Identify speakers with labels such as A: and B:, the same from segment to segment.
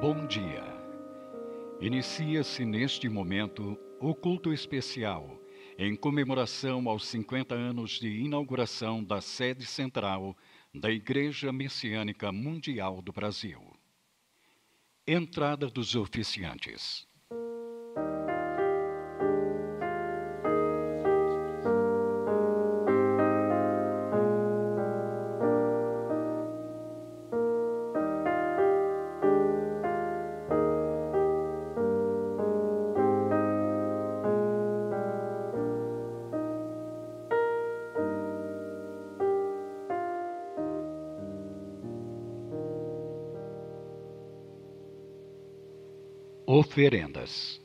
A: Bom dia. Inicia-se neste momento o culto especial em comemoração aos 50 anos de inauguração da sede central da Igreja Messiânica Mundial do Brasil. Entrada dos oficiantes. Oferendas.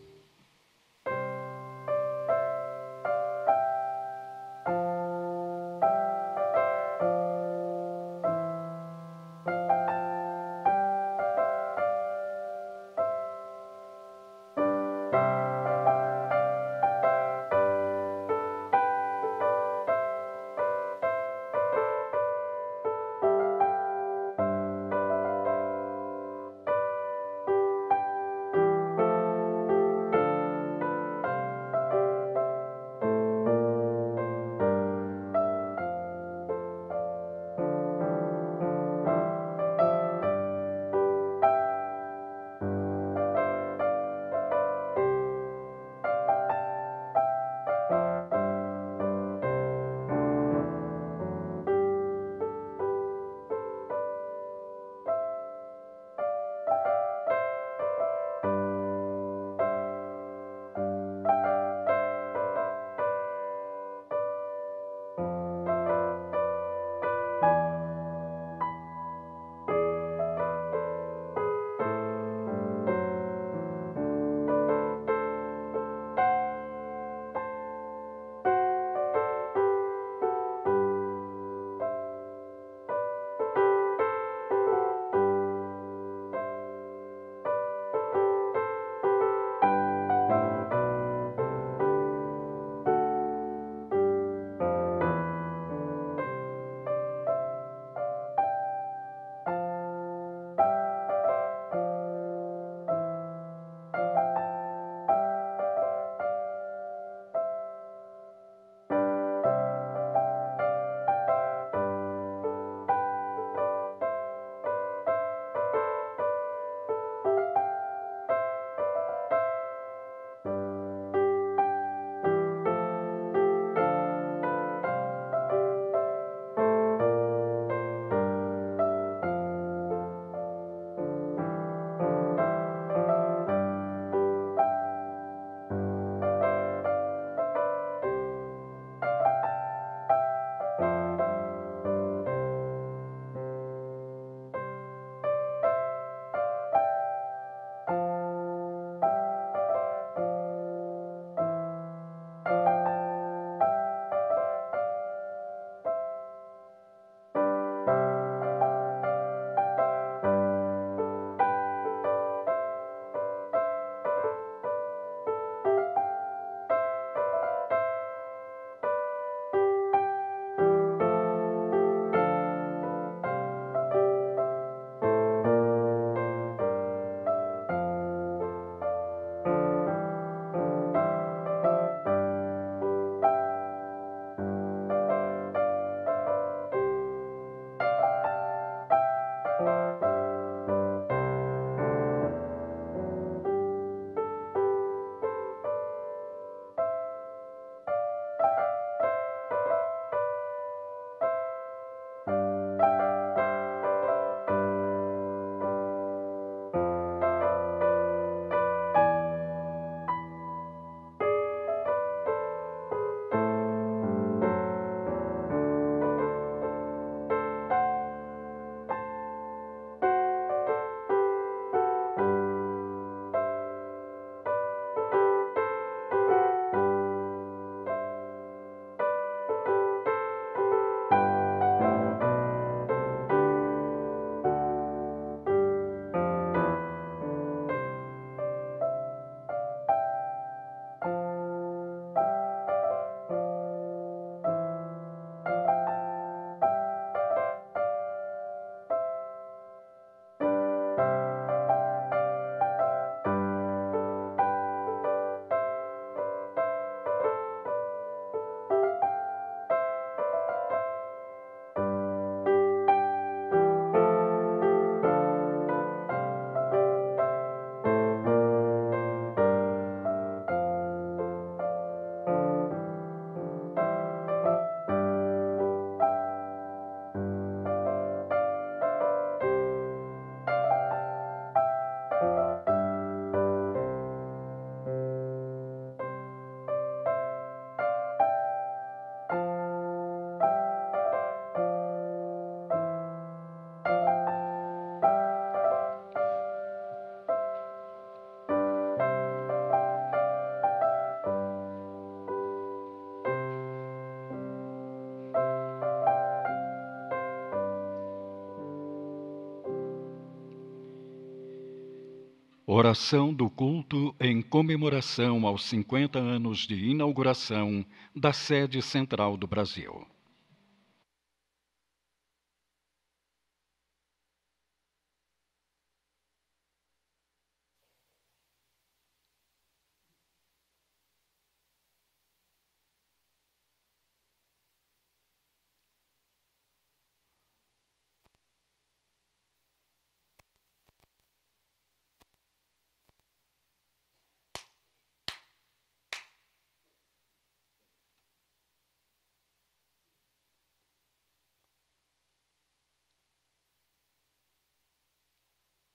A: Oração do culto em comemoração aos 50 anos de inauguração da sede central do Brasil.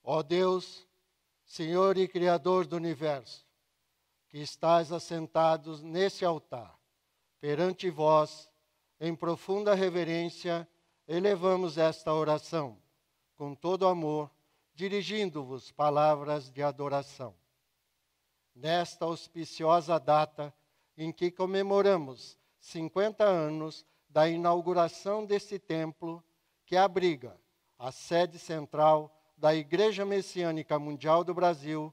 B: Ó Deus, Senhor e Criador do Universo, que estás assentados nesse altar, perante vós, em profunda reverência, elevamos esta oração, com todo amor, dirigindo-vos palavras de adoração. Nesta auspiciosa data em que comemoramos 50 anos da inauguração deste templo, que abriga a sede central da Igreja Messiânica Mundial do Brasil,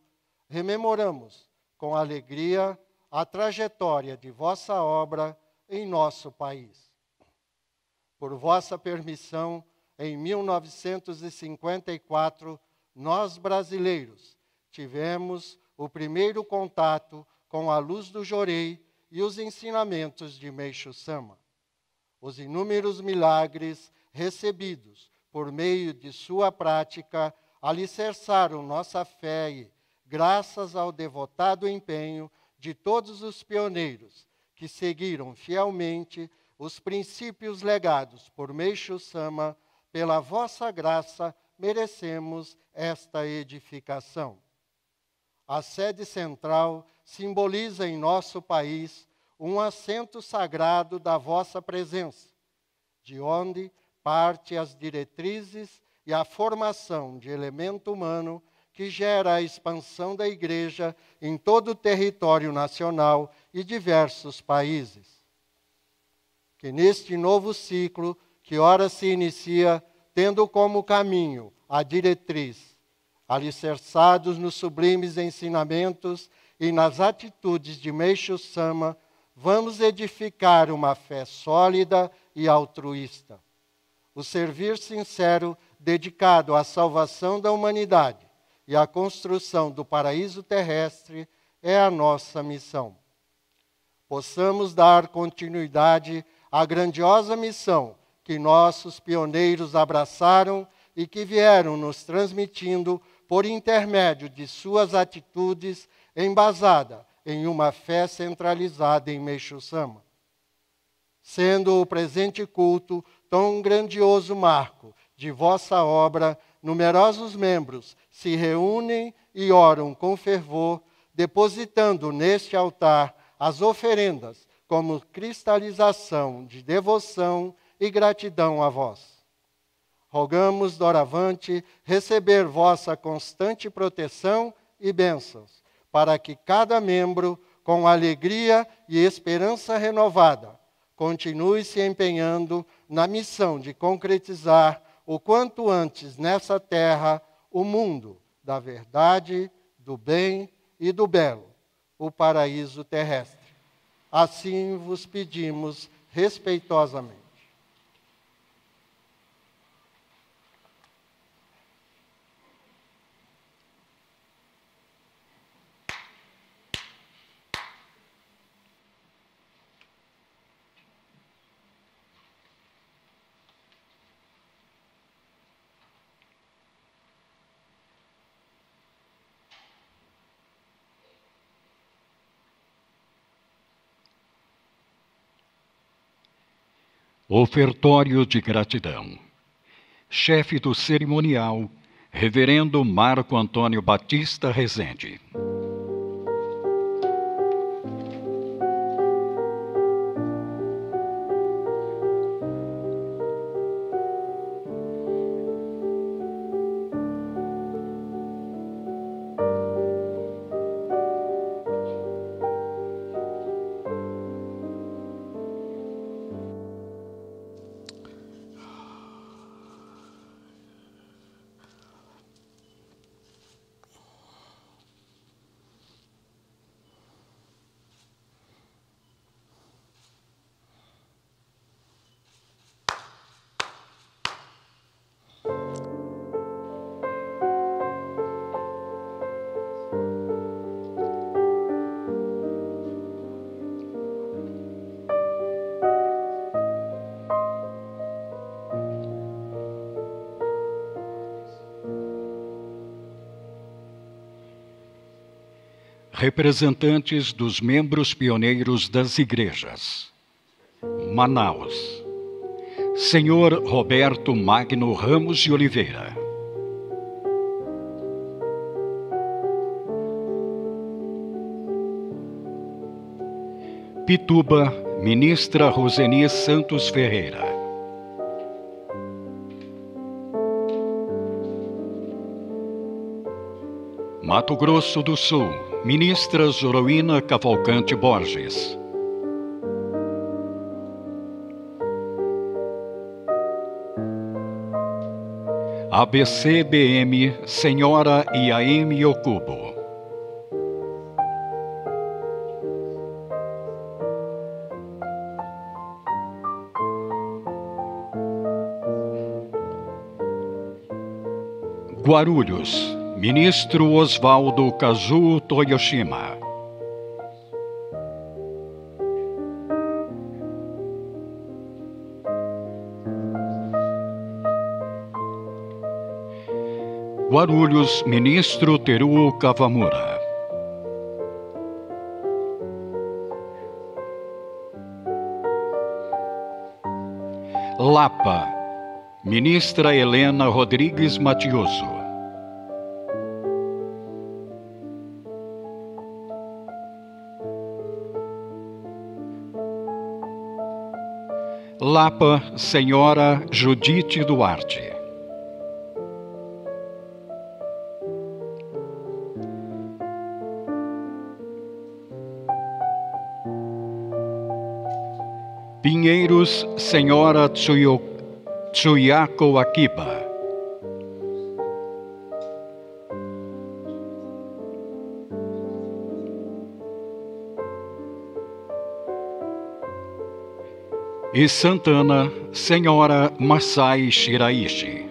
B: rememoramos com alegria a trajetória de vossa obra em nosso país. Por vossa permissão, em 1954, nós brasileiros tivemos o primeiro contato com a luz do Jorei e os ensinamentos de Meixo Sama. Os inúmeros milagres recebidos por meio de sua prática, alicerçaram nossa fé e, graças ao devotado empenho de todos os pioneiros que seguiram fielmente os princípios legados por Meixo Sama, pela vossa graça merecemos esta edificação. A sede central simboliza em nosso país um assento sagrado da vossa presença, de onde parte as diretrizes e a formação de elemento humano que gera a expansão da Igreja em todo o território nacional e diversos países. Que neste novo ciclo, que ora se inicia, tendo como caminho a diretriz, alicerçados nos sublimes ensinamentos e nas atitudes de Meixo Sama, vamos edificar uma fé sólida e altruísta. O servir sincero dedicado à salvação da humanidade e à construção do paraíso terrestre é a nossa missão. Possamos dar continuidade à grandiosa missão que nossos pioneiros abraçaram e que vieram nos transmitindo por intermédio de suas atitudes embasada em uma fé centralizada em Meixo Sama. Sendo o presente culto tão grandioso marco de vossa obra, numerosos membros se reúnem e oram com fervor, depositando neste altar as oferendas como cristalização de devoção e gratidão a vós. Rogamos, doravante, receber vossa constante proteção e bênçãos, para que cada membro, com alegria e esperança renovada, continue se empenhando na missão de concretizar o quanto antes nessa terra o mundo da verdade, do bem e do belo, o paraíso terrestre. Assim vos pedimos respeitosamente.
A: Ofertório de gratidão. Chefe do cerimonial, Reverendo Marco Antônio Batista Rezende. representantes dos membros pioneiros das igrejas. Manaus, Senhor Roberto Magno Ramos de Oliveira. Pituba, ministra Roseni Santos Ferreira. Mato Grosso do Sul, ministra Zoroína Cavalcante Borges. ABCBM, Senhora Iaeme Okubo. Guarulhos, ministro Oswaldo Kazuo Toyoshima. Guarulhos, ministro Teruo Kawamura. Lapa, ministra Helena Rodrigues Matiuso. Lapa, senhora Judite Duarte. Pinheiros, senhora Tsuyako Akiba. E Santana, senhora Masai Shiraishi.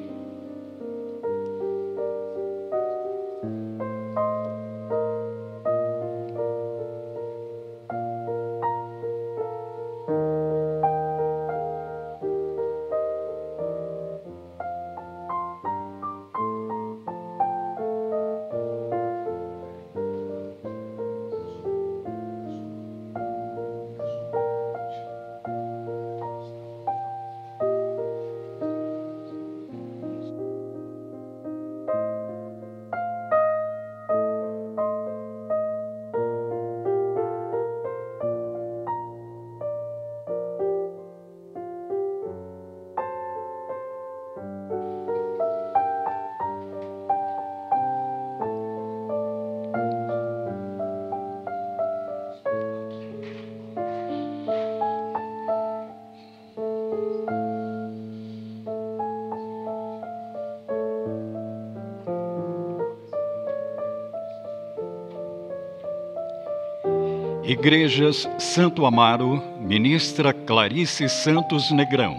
A: Igrejas Santo Amaro, ministra Clarice Santos Negrão.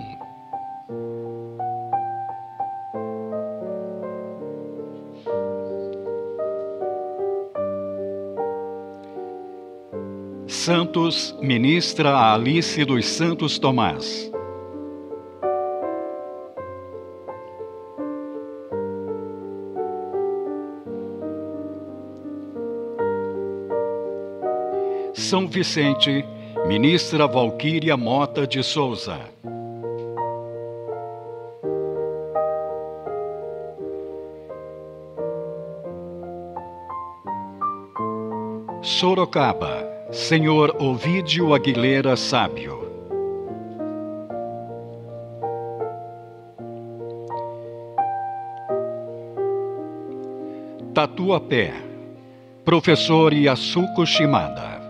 A: Santos, ministra Alice dos Santos Tomás. São Vicente, ministra Valquíria Mota de Souza. Sorocaba, senhor Ovídio Aguilera Sábio. Tatuapé, professor Yasuko Shimada.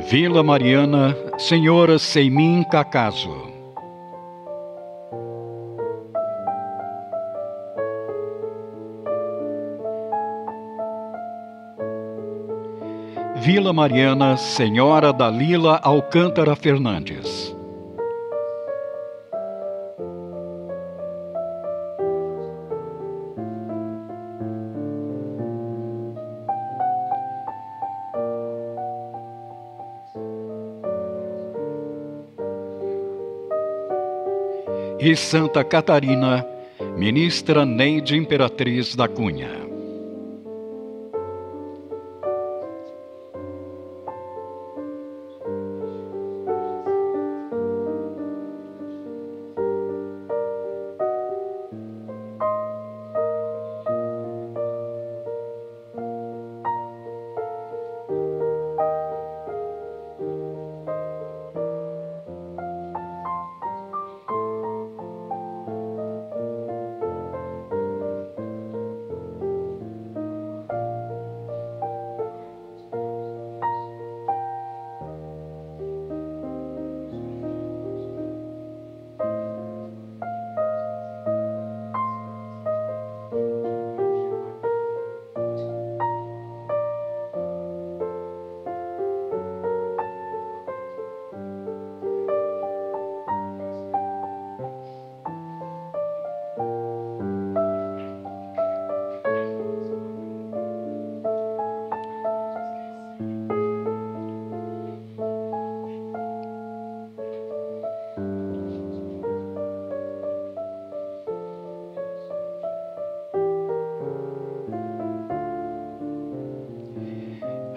A: Vila Mariana, senhora Seimin Kakazo. Vila Mariana, senhora Dalila Alcântara Fernandes. e Santa Catarina, ministra Neide Imperatriz da Cunha.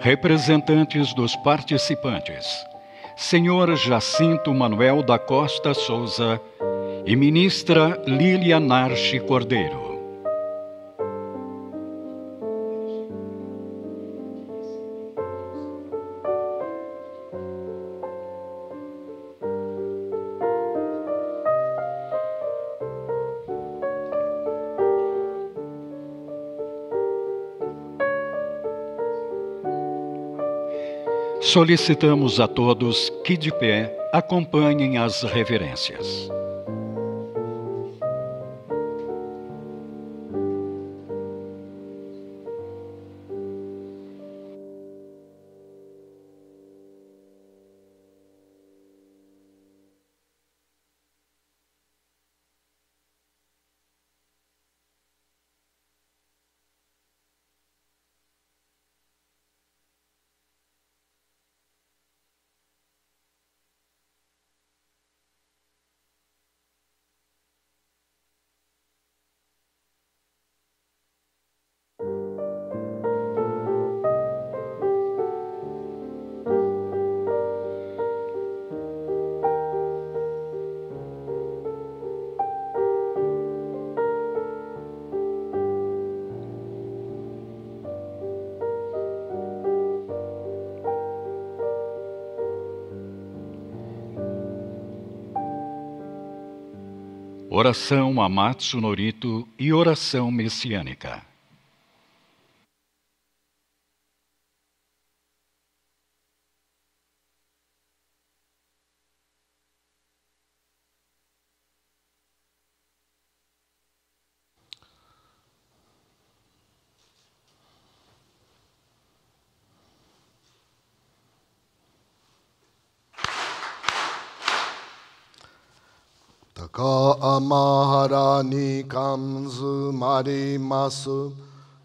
A: Representantes dos participantes: Senhor Jacinto Manuel da Costa Souza e Ministra Lília Narchi Cordeiro. Solicitamos a todos que, de pé, acompanhem as reverências. Oração Amatsu Norito e oração messiânica.
C: Taka amahara ni kamzu marimasu,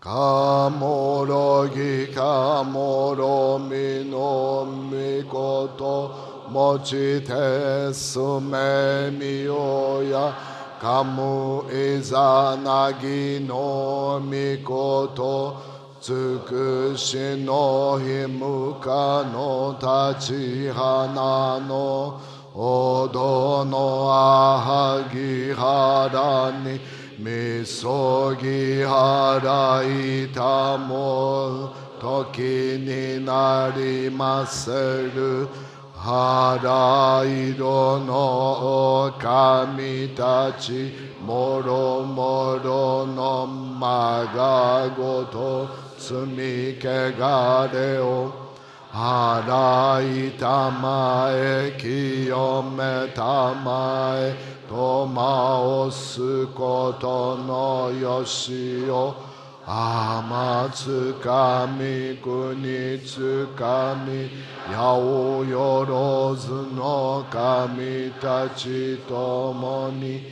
C: kamoro gi kamoro mino mikoto mochi tesu me miyoya, kamu izanagi no mikoto, tsukushi no himuka no tachihana no Odo no ahagi harani misogi haraitamo toki ni narimaseru haraido no kamitachi moro moro no magagoto sumikegareo Harai tamae kiyome tamae toma osukoto no yoshio amatsukami kunitsukami yao yorozu no kami tachi tomoni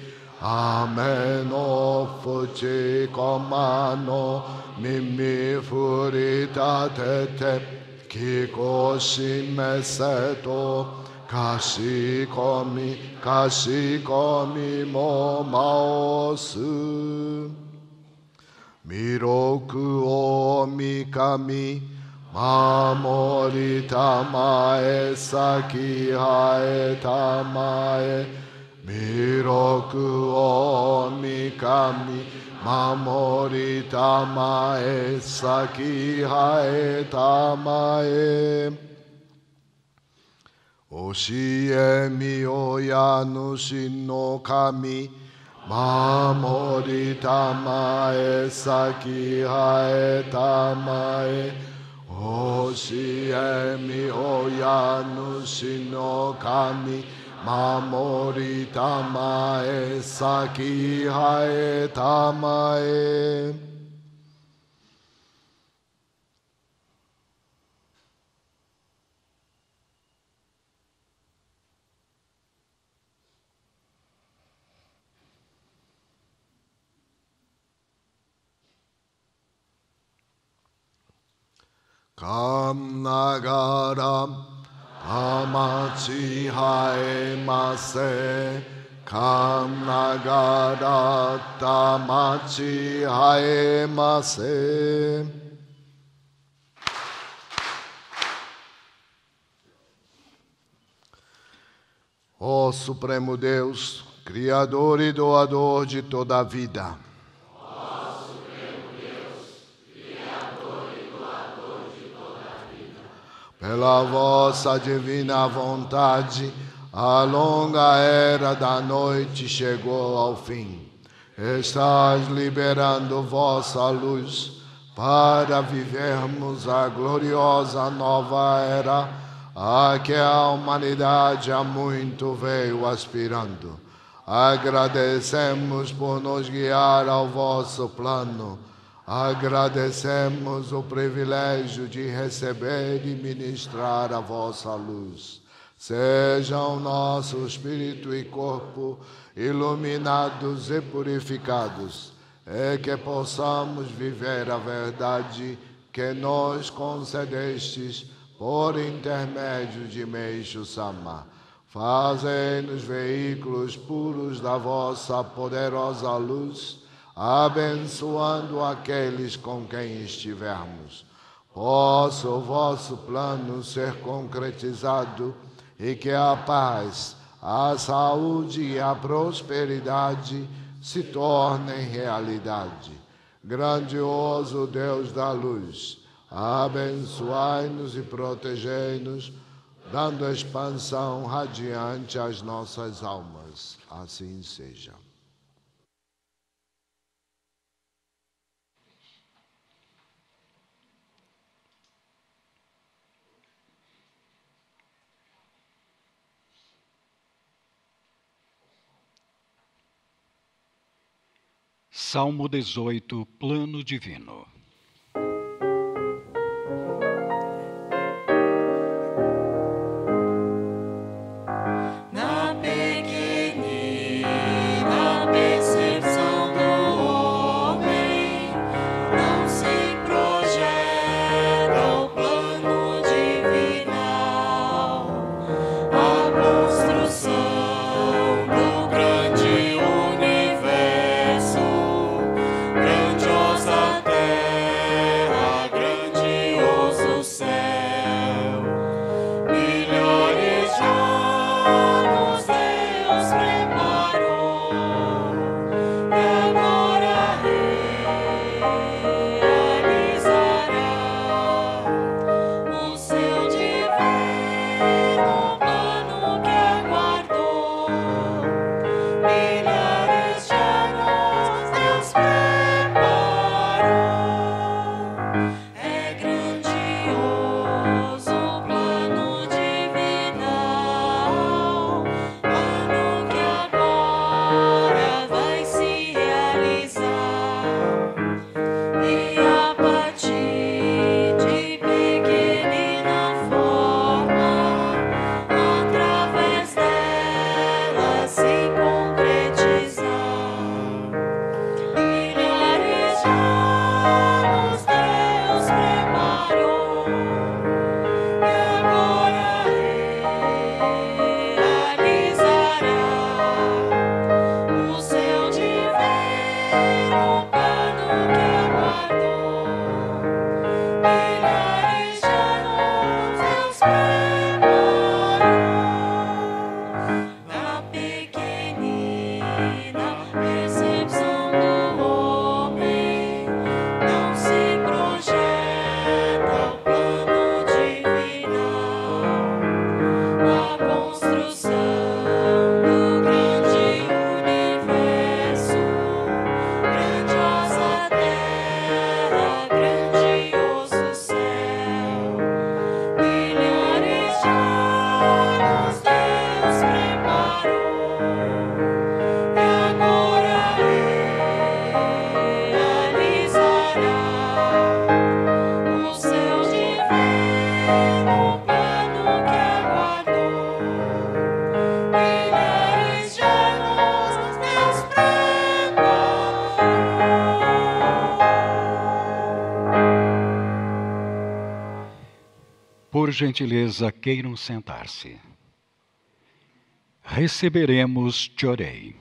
C: ame no fuchi komano mimi furita tete Kikoshi meseto kashikomi mo maosu. Miroku o mikami, mamori tamae, saki hae tamae. Miroku o mikami, mamori tamae, saki hae tamae. Oshie mi oya nushin no kami, mamori tamae, saki hae tamae. Oshie mi oya nushin no kami, mamori tamae, saki hae tamae. Kam nagaram amachi hae mase. Kam nagara tamachi hae mase. Ó Supremo Deus, Criador e doador de toda a vida, pela vossa divina vontade, a longa era da noite chegou ao fim. Estás liberando vossa luz para vivermos a gloriosa nova era a que a humanidade há muito veio aspirando. Agradecemos por nos guiar ao vosso plano. Agradecemos o privilégio de receber e ministrar a vossa luz. Sejam nosso espírito e corpo iluminados e purificados, e que possamos viver a verdade que nos concedestes por intermédio de Meishu Sama. Fazei-nos veículos puros da vossa poderosa luz, abençoando aqueles com quem estivermos. Possa o vosso plano ser concretizado e que a paz, a saúde e a prosperidade se tornem realidade. Grandioso Deus da luz, abençoai-nos e protegei-nos, dando expansão radiante às nossas almas. Assim seja.
A: Salmo 18, Plano Divino.
D: Grandiosa terra.
A: por gentileza, queiram sentar-se. Receberemos Chorei.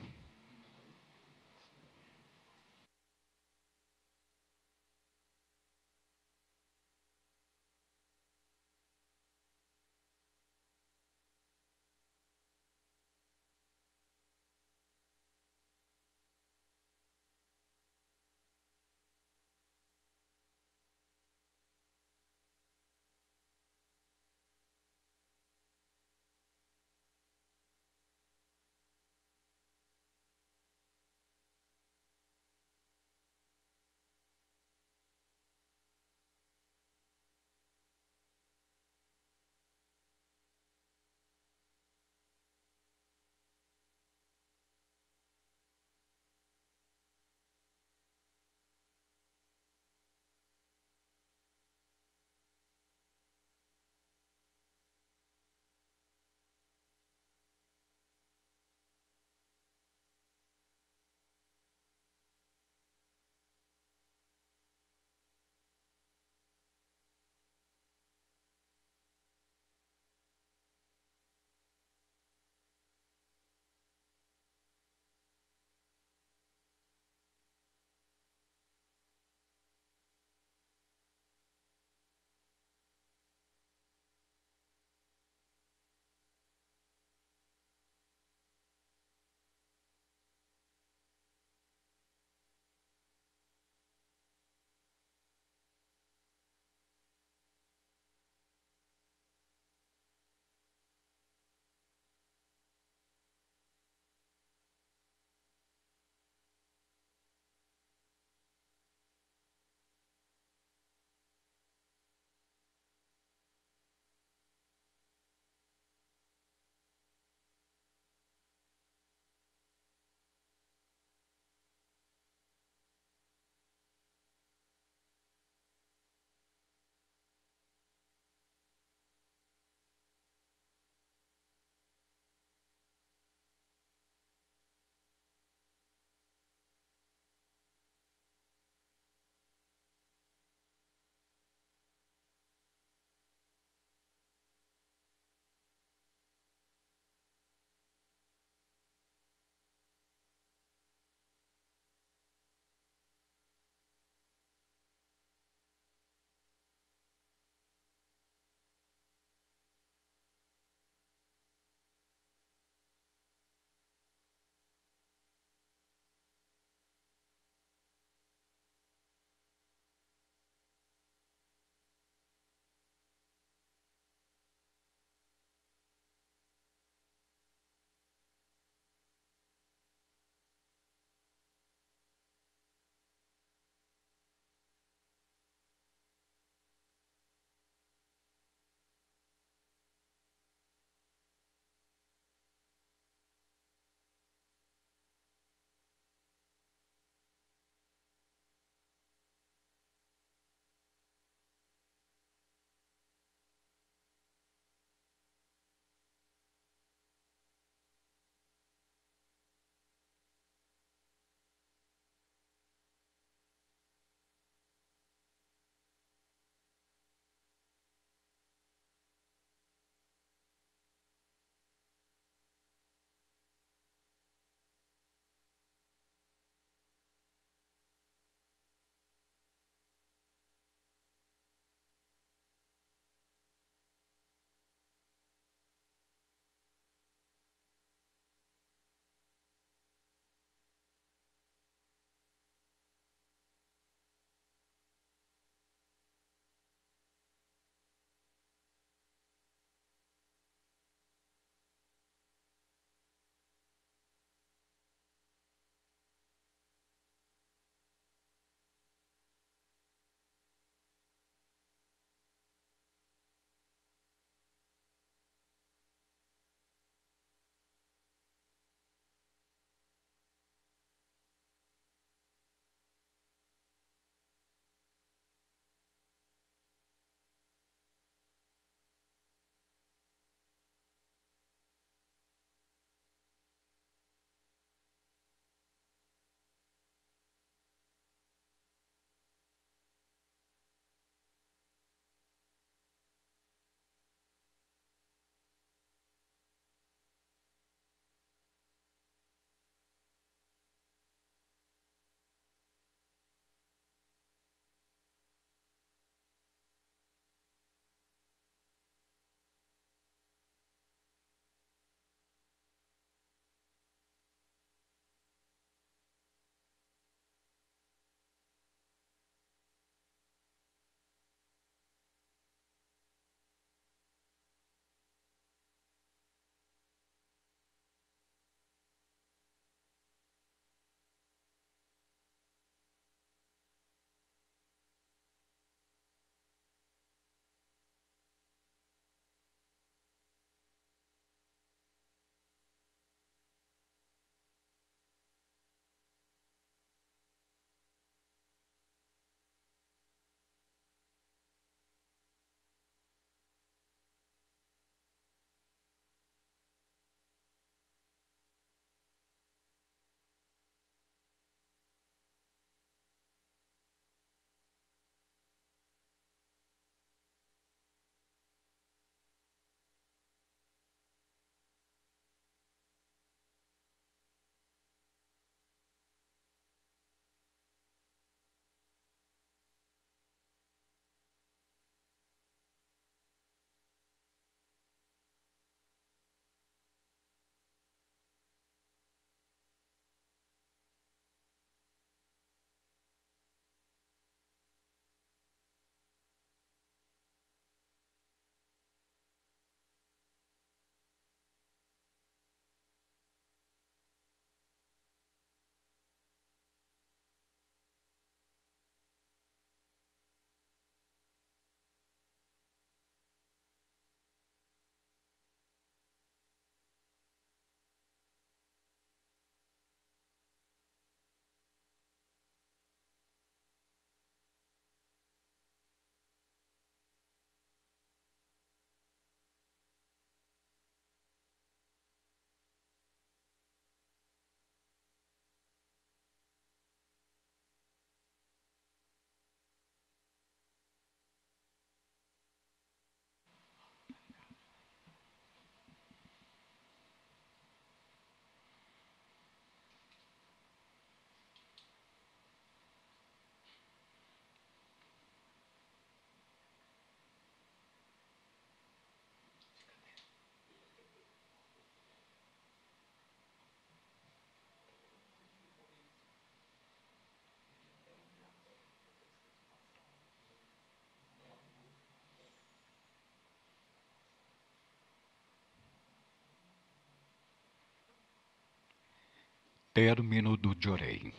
A: término do Jorei.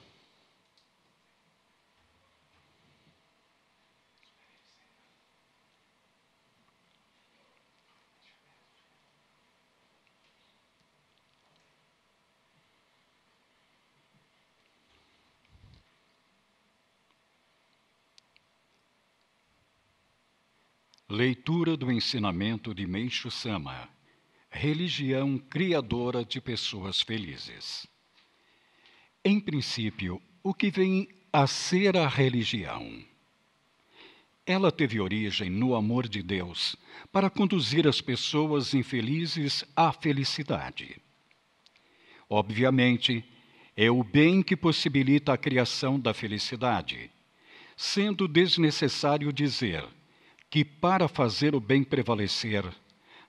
A: Leitura do ensinamento de Meishu Sama, religião criadora de pessoas felizes. Em princípio, o que vem a ser a religião? Ela teve origem no amor de Deus para conduzir as pessoas infelizes à felicidade. Obviamente, é o bem que possibilita a criação da felicidade, sendo desnecessário dizer que, para fazer o bem prevalecer,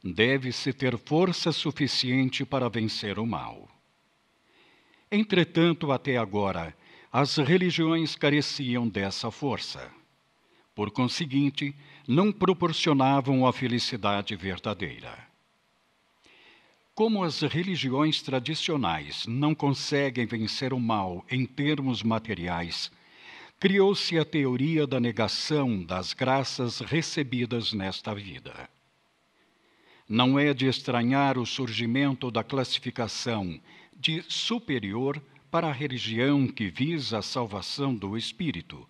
A: deve-se ter força suficiente para vencer o mal. Entretanto, até agora, as religiões careciam dessa força. Por conseguinte, não proporcionavam a felicidade verdadeira. Como as religiões tradicionais não conseguem vencer o mal em termos materiais, criou-se a teoria da negação das graças recebidas nesta vida. Não é de estranhar o surgimento da classificação de superior para a religião que visa a salvação do espírito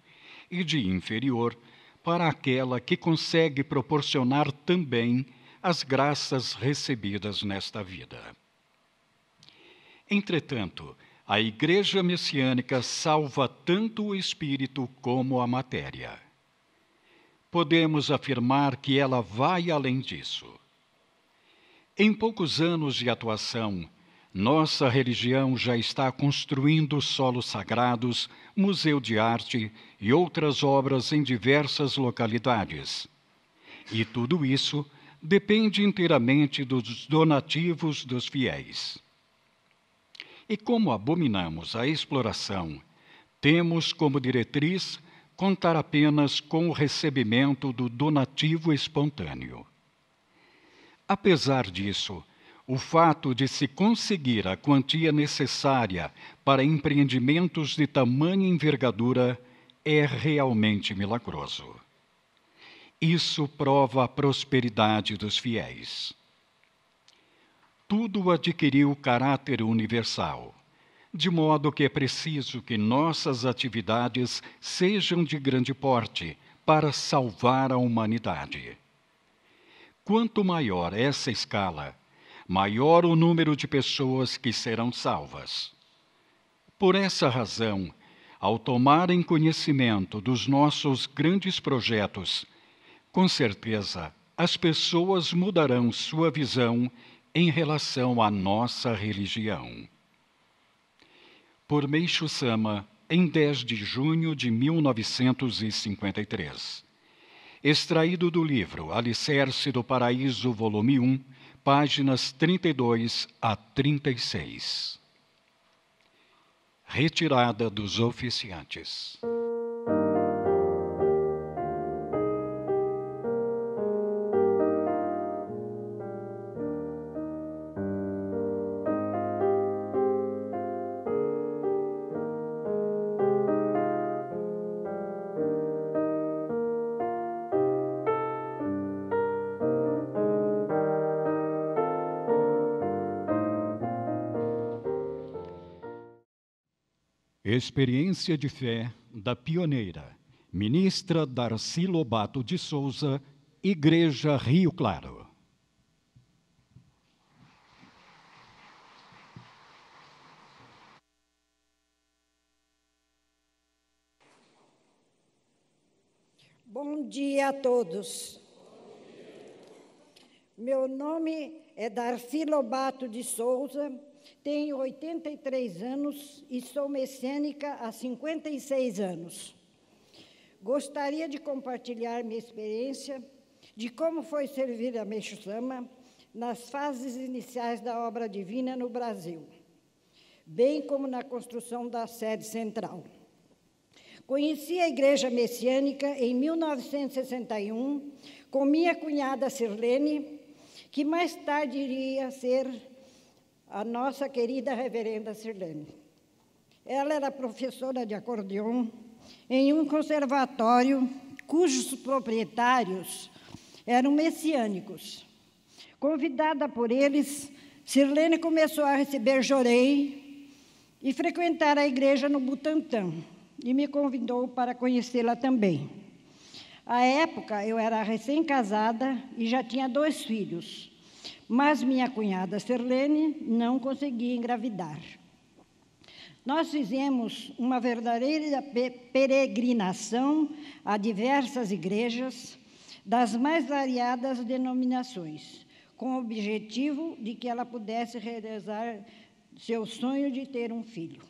A: e de inferior para aquela que consegue proporcionar também as graças recebidas nesta vida. Entretanto, a Igreja Messiânica salva tanto o espírito como a matéria. Podemos afirmar que ela vai além disso. Em poucos anos de atuação, nossa religião já está construindo solos sagrados, museu de arte e outras obras em diversas localidades. E tudo isso depende inteiramente dos donativos dos fiéis. E como abominamos a exploração, temos como diretriz contar apenas com o recebimento do donativo espontâneo. Apesar disso, o fato de se conseguir a quantia necessária para empreendimentos de tamanha envergadura é realmente milagroso. Isso prova a prosperidade dos fiéis. Tudo adquiriu caráter universal, de modo que é preciso que nossas atividades sejam de grande porte para salvar a humanidade. Quanto maior essa escala, maior o número de pessoas que serão salvas. Por essa razão, ao tomarem conhecimento dos nossos grandes projetos, com certeza as pessoas mudarão sua visão em relação à nossa religião. Por Meishu Sama, em 10 de junho de 1953. Extraído do livro Alicerce do Paraíso, volume 1, páginas 32 a 36. Retirada dos oficiantes. Experiência de fé da pioneira, ministra Darcy Lobato de Souza, Igreja Rio Claro.
D: Bom dia a todos. Meu nome é Darcy Lobato de Souza, tenho 83 anos e sou messiânica há 56 anos. Gostaria de compartilhar minha experiência de como foi servir a Meishu Sama nas fases iniciais da obra divina no Brasil, bem como na construção da sede central. Conheci a Igreja Messiânica em 1961 com minha cunhada Sirlene, que mais tarde iria ser a nossa querida reverenda Sirlene. Ela era professora de acordeon em um conservatório cujos proprietários eram messiânicos. Convidada por eles, Sirlene começou a receber Jorei e frequentar a igreja no Butantã, e me convidou para conhecê-la também. À época, eu era recém-casada e já tinha 2 filhos, mas minha cunhada Sirlene não conseguia engravidar. Nós fizemos uma verdadeira peregrinação a diversas igrejas das mais variadas denominações, com o objetivo de que ela pudesse realizar seu sonho de ter um filho.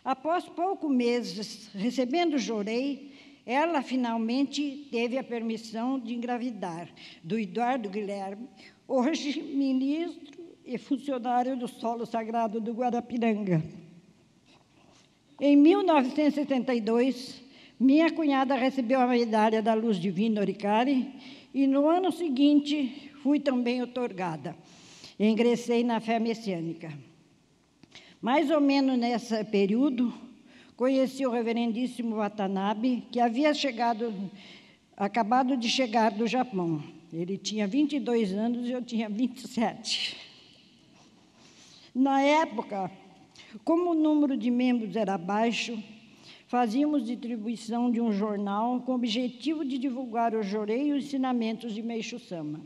D: Após poucos meses recebendo Jorei, ela finalmente teve a permissão de engravidar do Eduardo Guilherme, hoje ministro e funcionário do Solo Sagrado do Guarapiranga. Em 1972, minha cunhada recebeu a medalha da Luz Divina Oricari e no ano seguinte fui também outorgada. Ingressei na fé messiânica. Mais ou menos nesse período, conheci o reverendíssimo Watanabe, que havia acabado de chegar do Japão. Ele tinha 22 anos e eu tinha 27. Na época, como o número de membros era baixo, fazíamos distribuição de um jornal com o objetivo de divulgar o Jorei e os ensinamentos de Meishu Sama.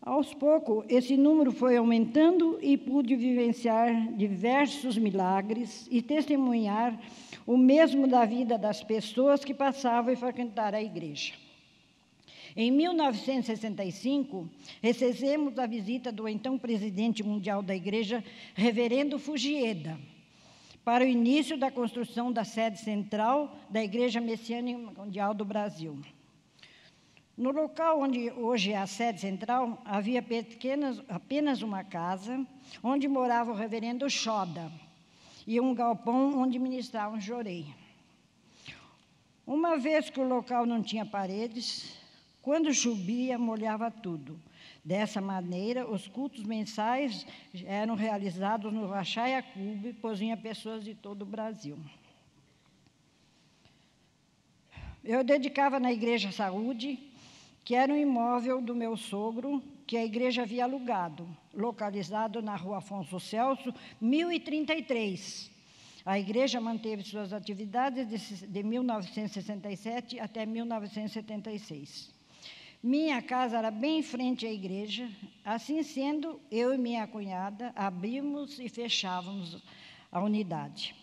D: Aos poucos, esse número foi aumentando e pude vivenciar diversos milagres e testemunhar o mesmo da vida das pessoas que passavam e frequentaram a igreja. Em 1965, recebemos a visita do então presidente mundial da igreja, reverendo Fujieda, para o início da construção da sede central da Igreja Messiânica Mundial do Brasil. No local onde hoje é a sede central, havia apenas uma casa, onde morava o reverendo Shoda, e um galpão onde ministravam Jorei. Uma vez que o local não tinha paredes, quando chovia, molhava tudo. Dessa maneira, os cultos mensais eram realizados no Rachaya Clube, pois vinham pessoas de todo o Brasil. Eu dedicava na Igreja Saúde, que era um imóvel do meu sogro, que a igreja havia alugado, localizado na Rua Afonso Celso, 1033. A igreja manteve suas atividades de 1967 até 1976. Minha casa era bem em frente à igreja, assim sendo, eu e minha cunhada abrimos e fechávamos a unidade.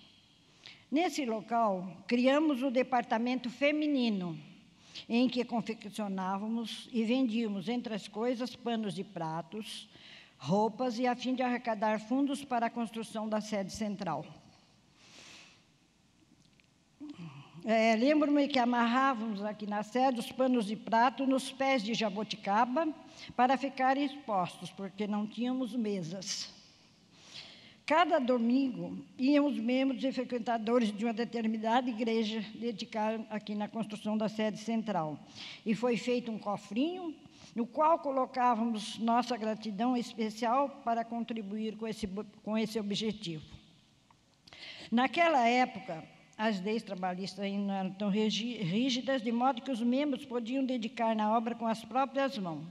D: Nesse local, criamos o departamento feminino, em que confeccionávamos e vendíamos, entre as coisas, panos de pratos, roupas, e a fim de arrecadar fundos para a construção da sede central. Lembro-me que amarrávamos aqui na sede os panos de prato nos pés de jabuticaba para ficarem expostos, porque não tínhamos mesas. Cada domingo, íamos membros e frequentadores de uma determinada igreja dedicar aqui na construção da sede central. E foi feito um cofrinho, no qual colocávamos nossa gratidão especial para contribuir com esse objetivo. Naquela época, as leis trabalhistas ainda não eram tão rígidas, de modo que os membros podiam dedicar na obra com as próprias mãos.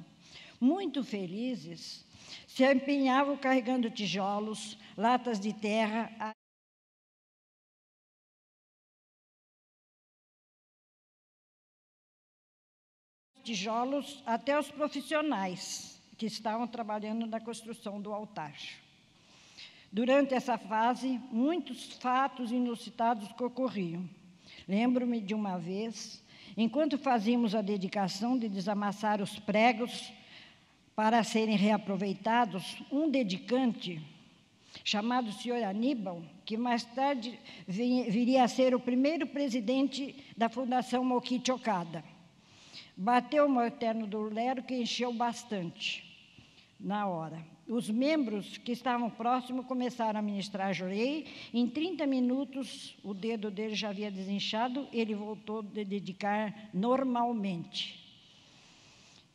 D: Muito felizes, se empenhavam carregando tijolos, latas de terra, tijolos até os profissionais que estavam trabalhando na construção do altar. Durante essa fase, muitos fatos inusitados ocorriam. Lembro-me de uma vez, enquanto fazíamos a dedicação de desamassar os pregos para serem reaproveitados, um dedicante, chamado Sr. Aníbal, que mais tarde viria a ser o primeiro presidente da Fundação Mokichi Okada, bateu o martelo do lero, que encheu bastante na hora. Os membros que estavam próximos começaram a ministrar Jorei. Em 30 minutos, o dedo dele já havia desinchado, ele voltou a dedicar normalmente.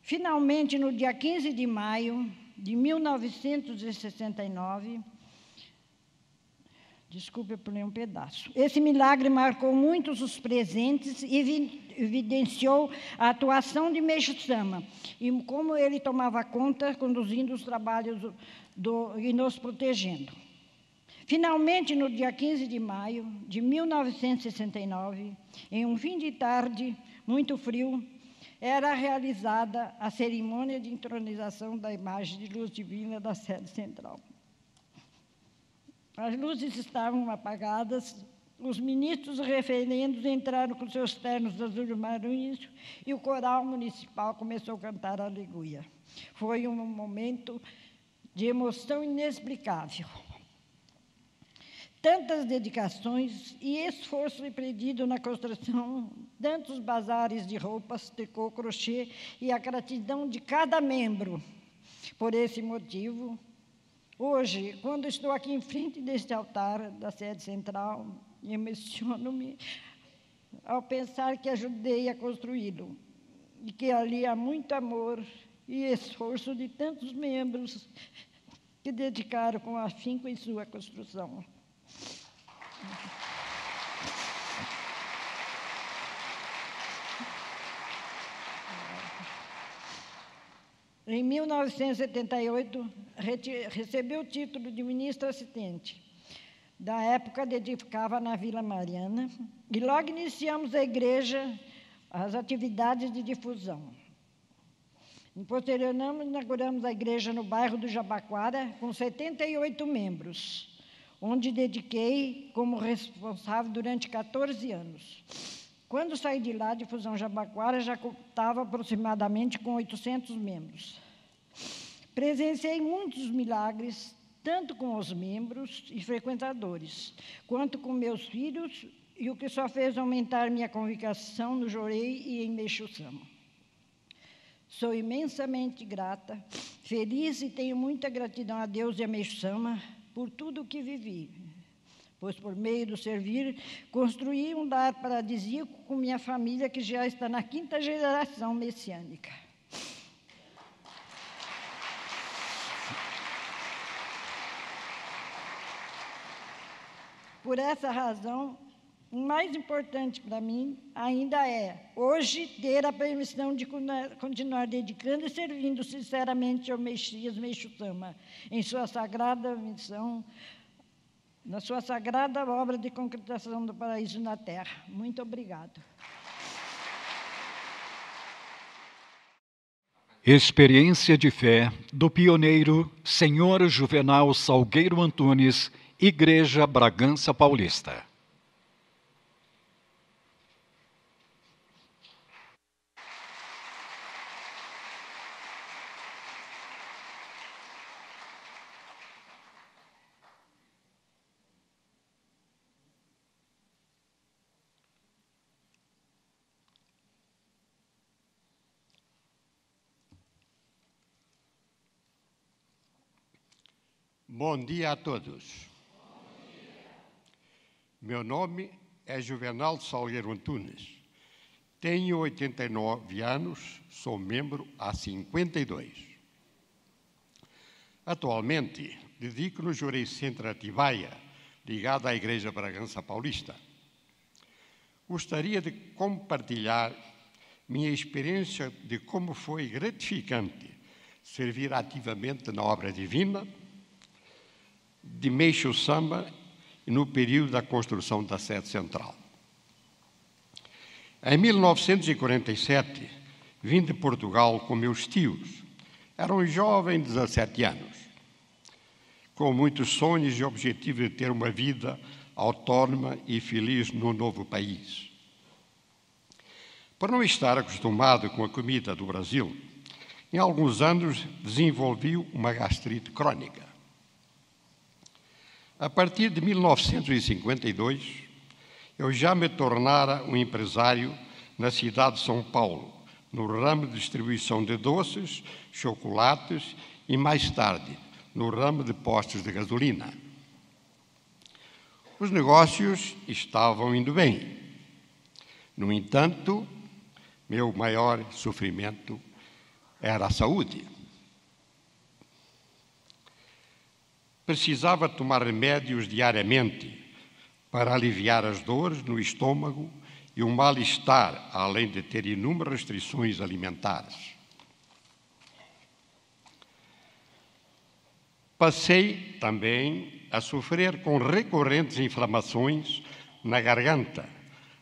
D: Finalmente, no dia 15 de maio de 1969, Desculpe por ler um pedaço. Esse milagre marcou muitos os presentes e evidenciou a atuação de Meixo Sama e como ele tomava conta, conduzindo os trabalhos e nos protegendo. Finalmente, no dia 15 de maio de 1969, em um fim de tarde muito frio, era realizada a cerimônia de entronização da imagem de luz divina da sede central. As luzes estavam apagadas, os ministros referendos entraram com seus ternos azuis marinhos e o coral municipal começou a cantar a aleluia. Foi um momento de emoção inexplicável. Tantas dedicações e esforço empreendido na construção, tantos bazares de roupas, tricô, crochê e a gratidão de cada membro. Por esse motivo, hoje, quando estou aqui em frente deste altar da sede central, emociono-me ao pensar que ajudei a construí-lo e que ali há muito amor e esforço de tantos membros que dedicaram com afinco em sua construção. Em 1978, recebeu o título de ministro assistente. Da época, edificava na Vila Mariana e logo iniciamos a igreja, as atividades de difusão. Posteriormente, inauguramos a igreja no bairro do Jabaquara, com 78 membros, onde dediquei como responsável durante 14 anos. Quando saí de lá, Difusão Jabaquara já contava aproximadamente com 800 membros. Presenciei muitos milagres, tanto com os membros e frequentadores, quanto com meus filhos, e o que só fez aumentar minha convicção no Jorei e em Meixo Sama. Sou imensamente grata, feliz e tenho muita gratidão a Deus e a Meixo Sama por tudo o que vivi, pois por meio do servir, construí um lar paradisíaco com minha família, que já está na 5ª geração messiânica. Por essa razão, o mais importante para mim ainda é, hoje, ter a permissão de continuar dedicando e servindo sinceramente ao Messias Meixo Sama, em sua sagrada missão, na sua sagrada obra de concretização do paraíso na Terra. Muito obrigado.
A: Experiência de fé do pioneiro Senhor Juvenal Salgueiro Antunes, Igreja Bragança Paulista.
E: Bom dia a todos. Meu nome é Juvenal Salgueiro Antunes. Tenho 89 anos, sou membro há 52. Atualmente, dedico no Jorei Centro Atibaia, ligado à Igreja Bragança Paulista. Gostaria de compartilhar minha experiência de como foi gratificante servir ativamente na obra divina de Meixo Sama no período da construção da sede central. Em 1947, vim de Portugal com meus tios. Era um jovem de 17 anos, com muitos sonhos e objetivo de ter uma vida autónoma e feliz no novo país. Por não estar acostumado com a comida do Brasil, em alguns anos desenvolvi uma gastrite crónica. A partir de 1952, eu já me tornara um empresário na cidade de São Paulo, no ramo de distribuição de doces, chocolates e, mais tarde, no ramo de postos de gasolina. Os negócios estavam indo bem. No entanto, meu maior sofrimento era a saúde. precisava tomar remédios diariamente para aliviar as dores no estômago e o mal-estar, além de ter inúmeras restrições alimentares. Passei também a sofrer com recorrentes inflamações na garganta.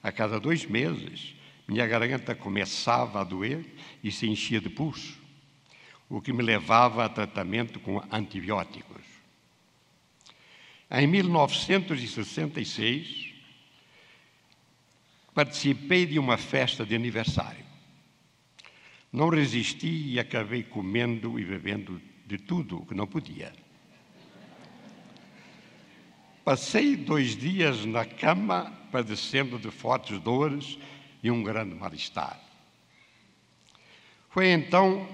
E: A cada 2 meses, minha garganta começava a doer e se enchia de pus, o que me levava a tratamento com antibióticos. Em 1966, participei de uma festa de aniversário. Não resisti e acabei comendo e bebendo de tudo o que não podia. Passei 2 dias na cama, padecendo de fortes dores e um grande mal-estar. Foi então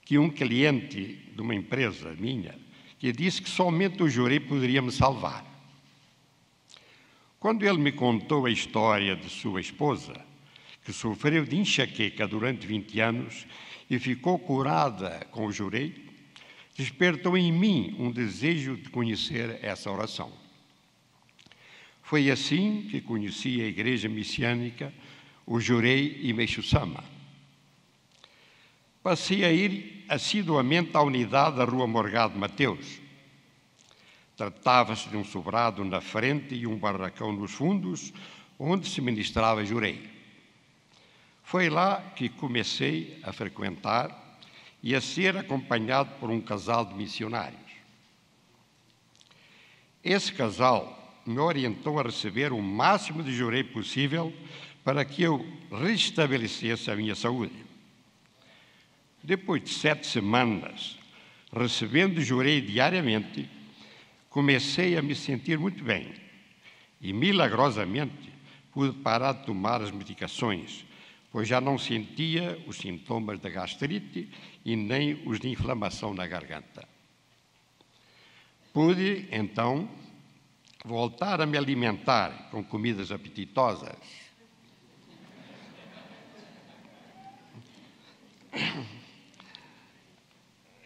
E: que um cliente de uma empresa minha que disse que somente o jurei poderia me salvar. Quando ele me contou a história de sua esposa, que sofreu de enxaqueca durante 20 anos e ficou curada com o jurei, despertou em mim um desejo de conhecer essa oração. Foi assim que conheci a Igreja Messiânica, o Jurei e Meixo Sama. Passei a ir assiduamente à unidade da Rua Morgado Mateus. Tratava-se de um sobrado na frente e um barracão nos fundos, onde se ministrava jurei. Foi lá que comecei a frequentar e a ser acompanhado por um casal de missionários. Esse casal me orientou a receber o máximo de jurei possível para que eu restabelecesse a minha saúde. Depois de 7 semanas, recebendo jurei diariamente, comecei a me sentir muito bem e, milagrosamente, pude parar de tomar as medicações, pois já não sentia os sintomas da gastrite e nem os de inflamação na garganta. Pude, então, voltar a me alimentar com comidas apetitosas.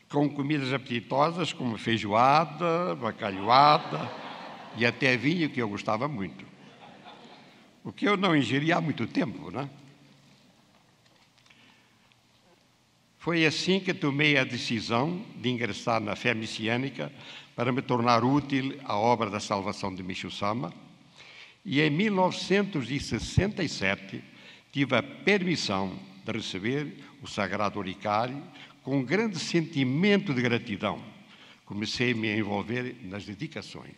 E: Com comidas apetitosas como feijoada, bacalhoada e até vinho, que eu gostava muito. O que eu não ingeria há muito tempo, né? Foi assim que tomei a decisão de ingressar na fé messiânica para me tornar útil à obra da salvação de Meixo Sama, e em 1967 tive a permissão de receber o Sagrado Oricário com um grande sentimento de gratidão. Comecei-me a envolver nas dedicações.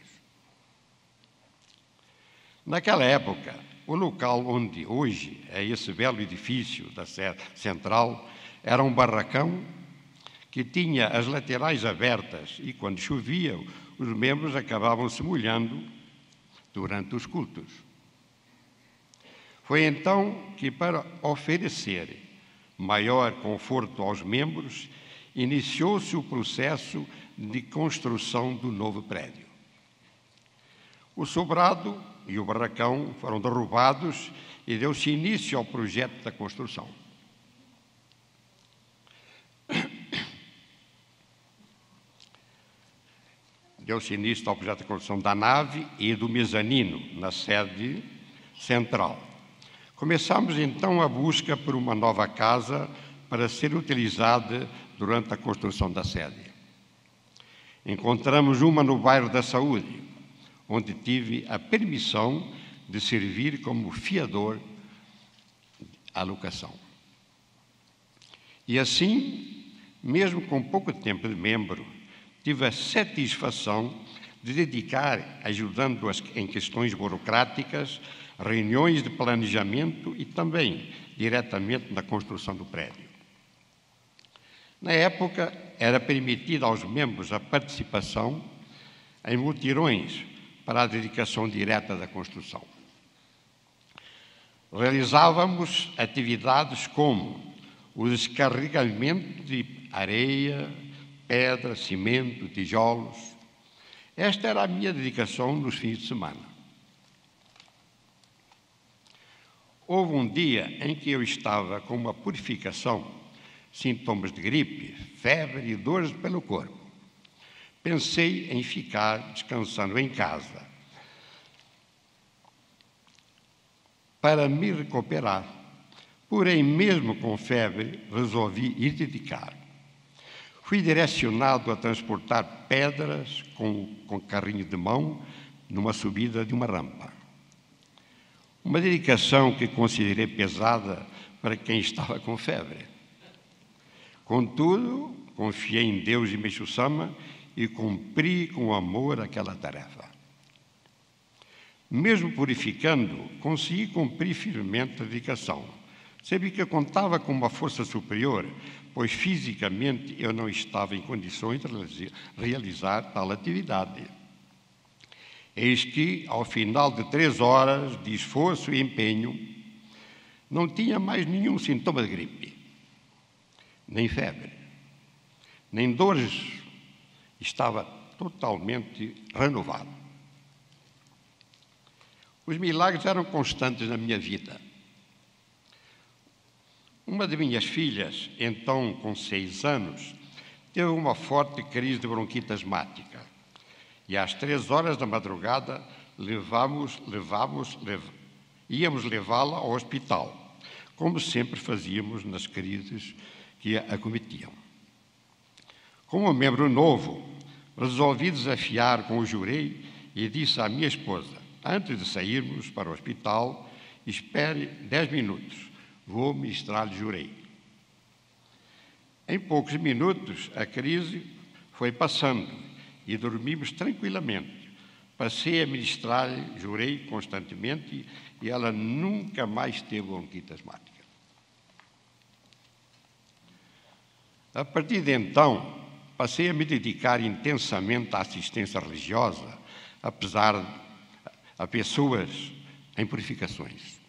E: Naquela época, o local onde hoje é esse belo edifício da sede central era um barracão que tinha as laterais abertas e, quando chovia, os membros acabavam se molhando durante os cultos. Foi então que, para oferecer maior conforto aos membros, iniciou-se o processo de construção do novo prédio. O sobrado e o barracão foram derrubados e deu-se início ao projeto da construção. Deu-se início ao projeto de construção da nave e do mezanino, na sede central. Começamos, então, a busca por uma nova casa para ser utilizada durante a construção da sede. Encontramos uma no bairro da Saúde, onde tive a permissão de servir como fiador à locação. E assim, mesmo com pouco tempo de membro, tive a satisfação de dedicar, ajudando-as em questões burocráticas, reuniões de planejamento e também diretamente na construção do prédio. Na época, era permitida aos membros a participação em mutirões para a dedicação direta da construção. Realizávamos atividades como o descarregamento de areia, pedra, cimento, tijolos. Esta era a minha dedicação nos fins de semana. Houve um dia em que eu estava com uma purificação, sintomas de gripe, febre e dores pelo corpo. pensei em ficar descansando em casa para me recuperar. Porém, mesmo com febre, resolvi ir dedicar. Fui direcionado a transportar pedras com carrinho de mão numa subida de uma rampa. Uma dedicação que considerei pesada para quem estava com febre. Contudo, confiei em Deus e Meixo Sama e cumpri com amor aquela tarefa. Mesmo purificando, consegui cumprir firmemente a dedicação. Sabia que eu contava com uma força superior, pois fisicamente eu não estava em condições de realizar tal atividade. Eis que, ao final de 3 horas de esforço e empenho, não tinha mais nenhum sintoma de gripe, nem febre, nem dores. Estava totalmente renovado. Os milagres eram constantes na minha vida. Uma de minhas filhas, então com 6 anos, teve uma forte crise de bronquite asmática. E às 3 horas da madrugada íamos levá-la ao hospital, como sempre fazíamos nas crises que a acometiam. Como membro novo, resolvi desafiar com o jurei e disse à minha esposa, antes de sairmos para o hospital, espere 10 minutos, vou ministrar-lhe jurei. Em poucos minutos, a crise foi passando e dormimos tranquilamente. Passei a ministrar-lhe jurei constantemente e ela nunca mais teve bronquite asmática. A partir de então, passei a me dedicar intensamente à assistência religiosa, a pessoas em purificações.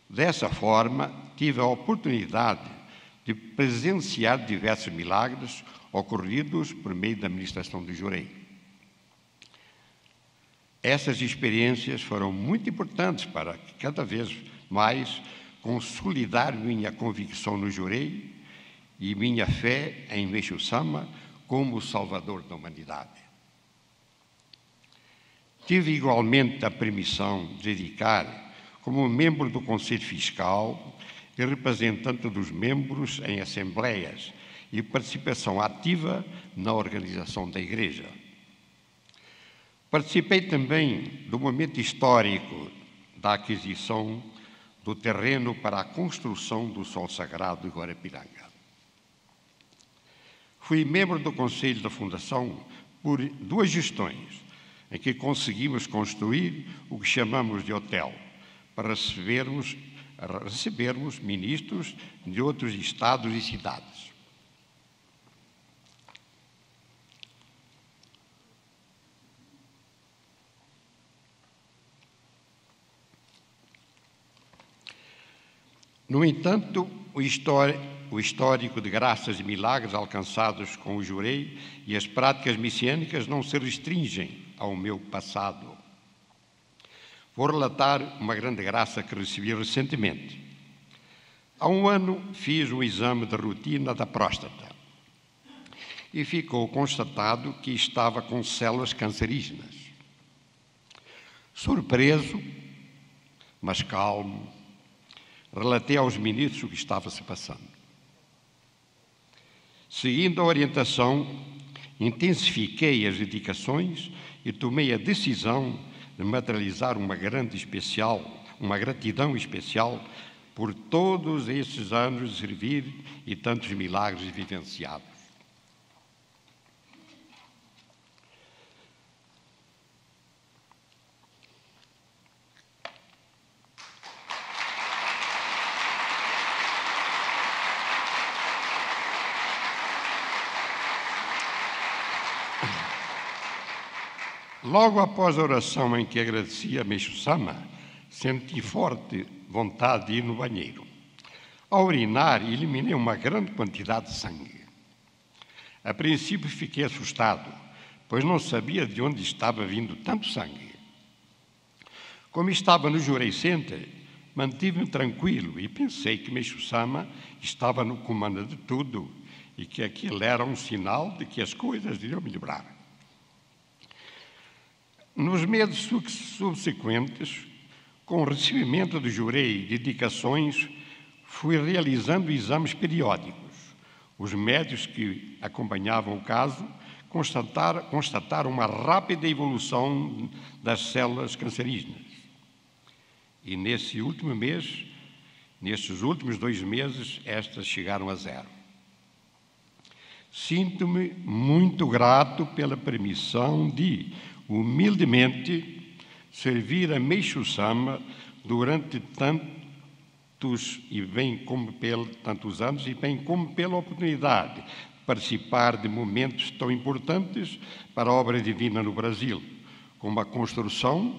E: Dessa forma, tive a oportunidade de presenciar diversos milagres ocorridos por meio da ministração do jurei. Essas experiências foram muito importantes para cada vez mais consolidar minha convicção no jurei e minha fé em Meixo Sama como o Salvador da humanidade. Tive igualmente a permissão de dedicar, como membro do Conselho Fiscal e representante dos membros em assembleias e participação ativa na organização da Igreja. Participei também do momento histórico da aquisição do terreno para a construção do Sol Sagrado de Guarapiranga. Fui membro do Conselho da Fundação por 2 gestões, em que conseguimos construir o que chamamos de hotel, para recebermos ministros de outros estados e cidades. No entanto, o histórico de graças e milagres alcançados com o jurei e as práticas messiânicas não se restringem ao meu passado. Vou relatar uma grande graça que recebi recentemente. Há 1 ano fiz um exame de rotina da próstata e ficou constatado que estava com células cancerígenas. Surpreso, mas calmo, relatei aos ministros o que estava se passando. Seguindo a orientação, intensifiquei as dedicações e tomei a decisão de materializar uma gratidão especial por todos esses anos de servir e tantos milagres vivenciados. Logo após a oração em que agradeci a Meixo Sama, senti forte vontade de ir no banheiro. Ao urinar, eliminei uma grande quantidade de sangue. A princípio fiquei assustado, pois não sabia de onde estava vindo tanto sangue. Como estava no Jurei Center, mantive-me tranquilo e pensei que Meixo Sama estava no comando de tudo e que aquilo era um sinal de que as coisas iriam melhorar. Nos meses subsequentes, com o recebimento do jurei de dedicações, fui realizando exames periódicos. Os médicos que acompanhavam o caso constataram uma rápida evolução das células cancerígenas. E nestes últimos 2 meses, estas chegaram a 0. Sinto-me muito grato pela permissão de, humildemente, servir a Meishu Sama durante tantos anos e bem como pela oportunidade de participar de momentos tão importantes para a obra divina no Brasil, como a construção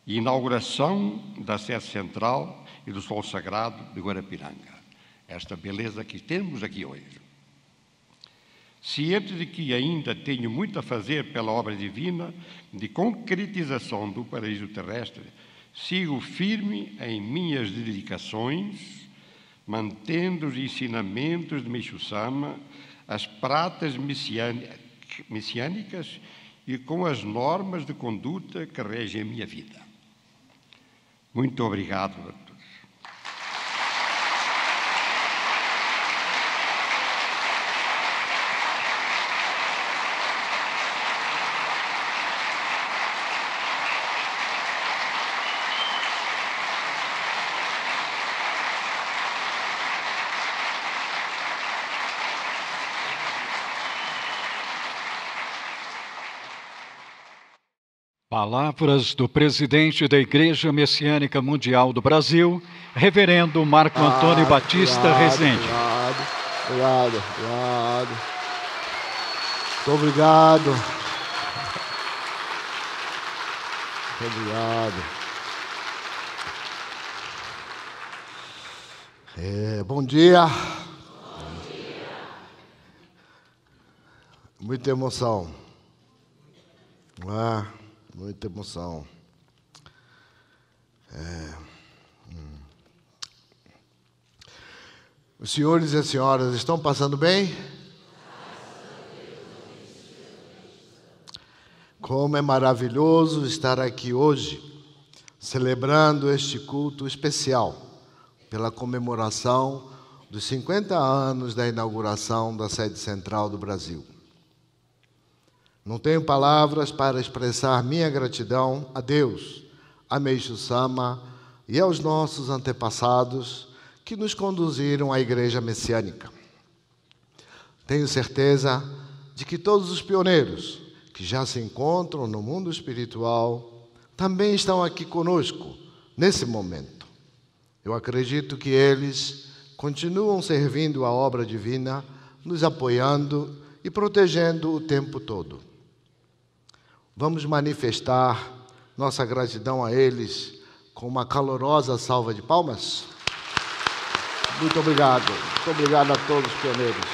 E: e inauguração da sede central e do Sol Sagrado de Guarapiranga. Esta beleza que temos aqui hoje. Ciente de que ainda tenho muito a fazer pela obra divina de concretização do paraíso terrestre, sigo firme em minhas dedicações, mantendo os ensinamentos de Meishu Sama, as práticas messiânicas e com as normas de conduta que regem a minha vida. Muito obrigado a todos.
A: Palavras do presidente da Igreja Messiânica Mundial do Brasil, reverendo Marco Antônio Batista Rezende.
C: Obrigado. Muito obrigado. Bom dia. Muita emoção. Muita emoção. Os senhores e as senhoras estão passando bem? Como é maravilhoso estar aqui hoje, celebrando este culto especial pela comemoração dos 50 anos da inauguração da sede central do Brasil. Não tenho palavras para expressar minha gratidão a Deus, a Meishu Sama e aos nossos antepassados que nos conduziram à Igreja Messiânica. Tenho certeza de que todos os pioneiros que já se encontram no mundo espiritual também estão aqui conosco nesse momento. Eu acredito que eles continuam servindo a obra divina, nos apoiando e protegendo o tempo todo. Vamos manifestar nossa gratidão a eles com uma calorosa salva de palmas? Muito obrigado. Muito obrigado a todos os pioneiros.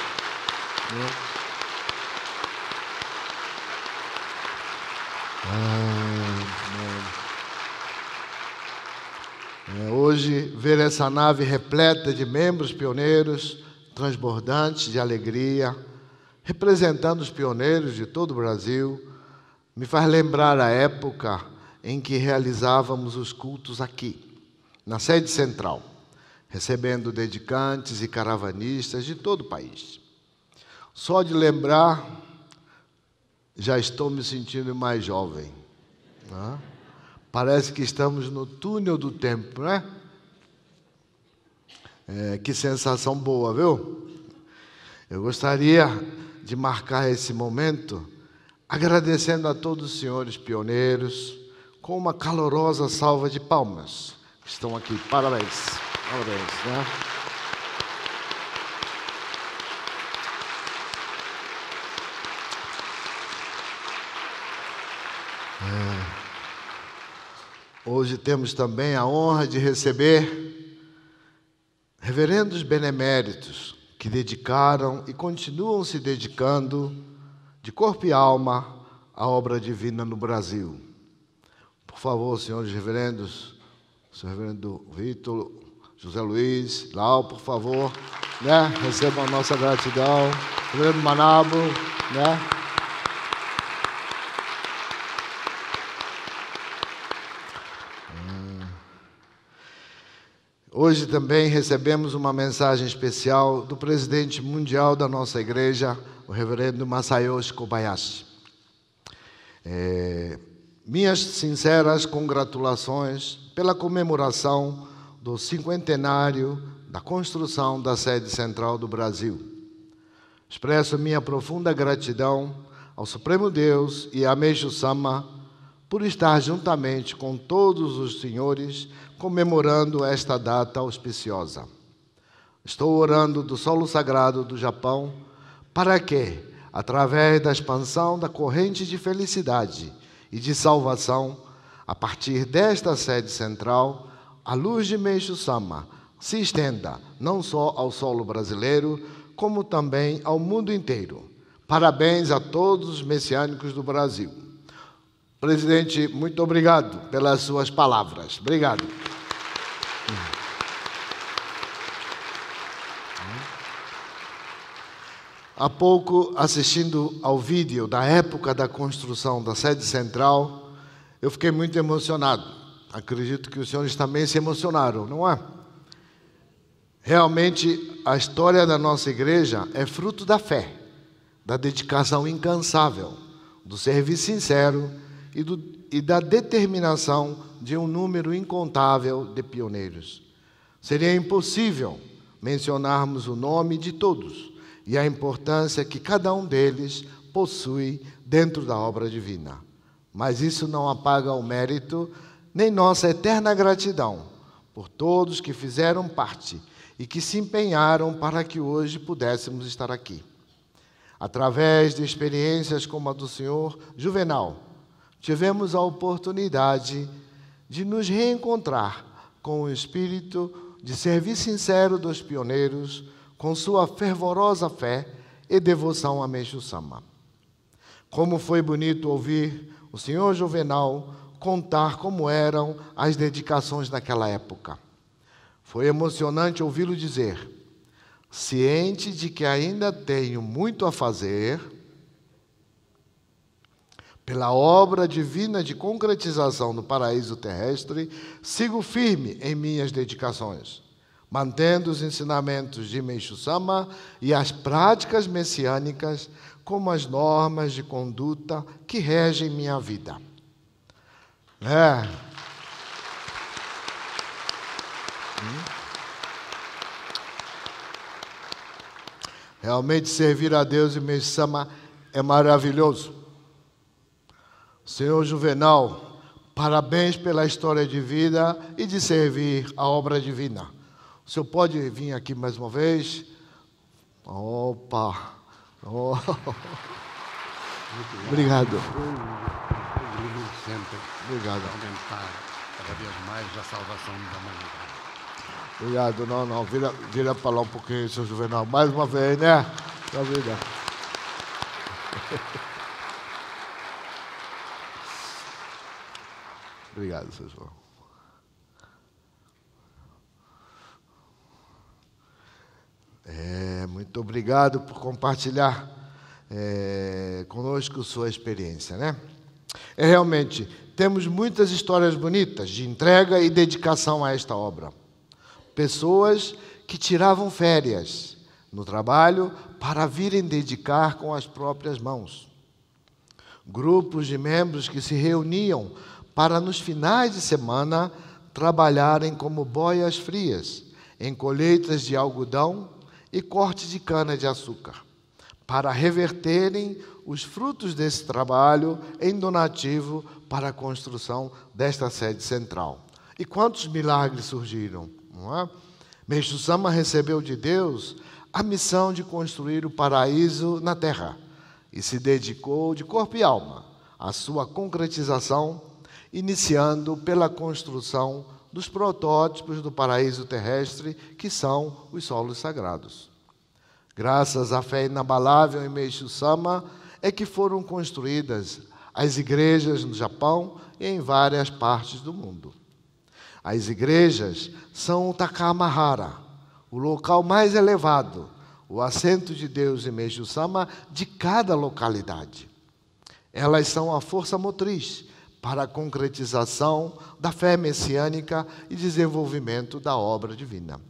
C: Hoje, ver essa nave repleta de membros pioneiros, transbordantes de alegria, representando os pioneiros de todo o Brasil, me faz lembrar a época em que realizávamos os cultos aqui, na sede central, recebendo dedicantes e caravanistas de todo o país. Só de lembrar, já estou me sentindo mais jovem. Parece que estamos no túnel do tempo, né? Que sensação boa, viu? Eu gostaria de marcar esse momento agradecendo a todos os senhores pioneiros com uma calorosa salva de palmas que estão aqui. Parabéns. Parabéns, né? Hoje temos também a honra de receber reverendos beneméritos que dedicaram e continuam se dedicando de corpo e alma à obra divina no Brasil. Por favor, senhores reverendos, senhor reverendo Vitor, José Luiz, Lau, por favor. né? Recebam a nossa gratidão. Reverendo Manabo, né? Hoje também recebemos uma mensagem especial do presidente mundial da nossa igreja, o reverendo Masayoshi Kobayashi. Minhas sinceras congratulações pela comemoração do 50º da construção da sede central do Brasil. Expresso minha profunda gratidão ao Supremo Deus e a Meishu Sama por estar juntamente com todos os senhores comemorando esta data auspiciosa. Estou orando do solo sagrado do Japão para que, através da expansão da corrente de felicidade e de salvação, a partir desta sede central, a luz de Meishu Sama se estenda não só ao solo brasileiro, como também ao mundo inteiro. Parabéns a todos os messiânicos do Brasil. Presidente, muito obrigado pelas suas palavras. Obrigado. Há pouco, assistindo ao vídeo da época da construção da sede central, eu fiquei muito emocionado. Acredito que os senhores também se emocionaram, não é? Realmente, a história da nossa igreja é fruto da fé, da dedicação incansável, do serviço sincero e da determinação de um número incontável de pioneiros. Seria impossível mencionarmos o nome de todos e a importância que cada um deles possui dentro da obra divina. Mas isso não apaga o mérito nem nossa eterna gratidão por todos que fizeram parte e que se empenharam para que hoje pudéssemos estar aqui. Através de experiências como a do senhor Juvenal, tivemos a oportunidade de nos reencontrar com o espírito de serviço sincero dos pioneiros, com sua fervorosa fé e devoção a Meishu Sama. Como foi bonito ouvir o senhor Juvenal contar como eram as dedicações naquela época. Foi emocionante ouvi-lo dizer: ciente de que ainda tenho muito a fazer, pela obra divina de concretização do paraíso terrestre, sigo firme em minhas dedicações, mantendo os ensinamentos de Meishu Sama e as práticas messiânicas como as normas de conduta que regem minha vida. Realmente servir a Deus e Meishu Sama é maravilhoso. Senhor Juvenal, parabéns pela história de vida e de servir a obra divina. O senhor pode vir aqui mais uma vez? Opa! Oh. Obrigado.
E: Sempre
C: Obrigado.
E: aumentar cada vez mais a salvação da humanidade.
C: Obrigado. Não. Vira para lá um pouquinho, senhor Juvenal. Mais uma vez, né? Obrigado. Obrigado, senhor João. Muito obrigado por compartilhar conosco sua experiência, né? Realmente, temos muitas histórias bonitas de entrega e dedicação a esta obra. Pessoas que tiravam férias no trabalho para virem dedicar com as próprias mãos. Grupos de membros que se reuniam para, nos finais de semana, trabalharem como boias frias, em colheitas de algodão e cortes de cana-de-açúcar, para reverterem os frutos desse trabalho em donativo para a construção desta sede central. E quantos milagres surgiram, não é? Meishu Sama recebeu de Deus a missão de construir o paraíso na terra e se dedicou de corpo e alma à sua concretização, iniciando pela construção dos protótipos do paraíso terrestre, que são os solos sagrados. Graças à fé inabalável em Meishu Sama, é que foram construídas as igrejas no Japão e em várias partes do mundo. As igrejas são o Takamahara, o local mais elevado, o assento de Deus em Meixo Sama de cada localidade. Elas são a força motriz para a concretização da fé messiânica e desenvolvimento da obra divina.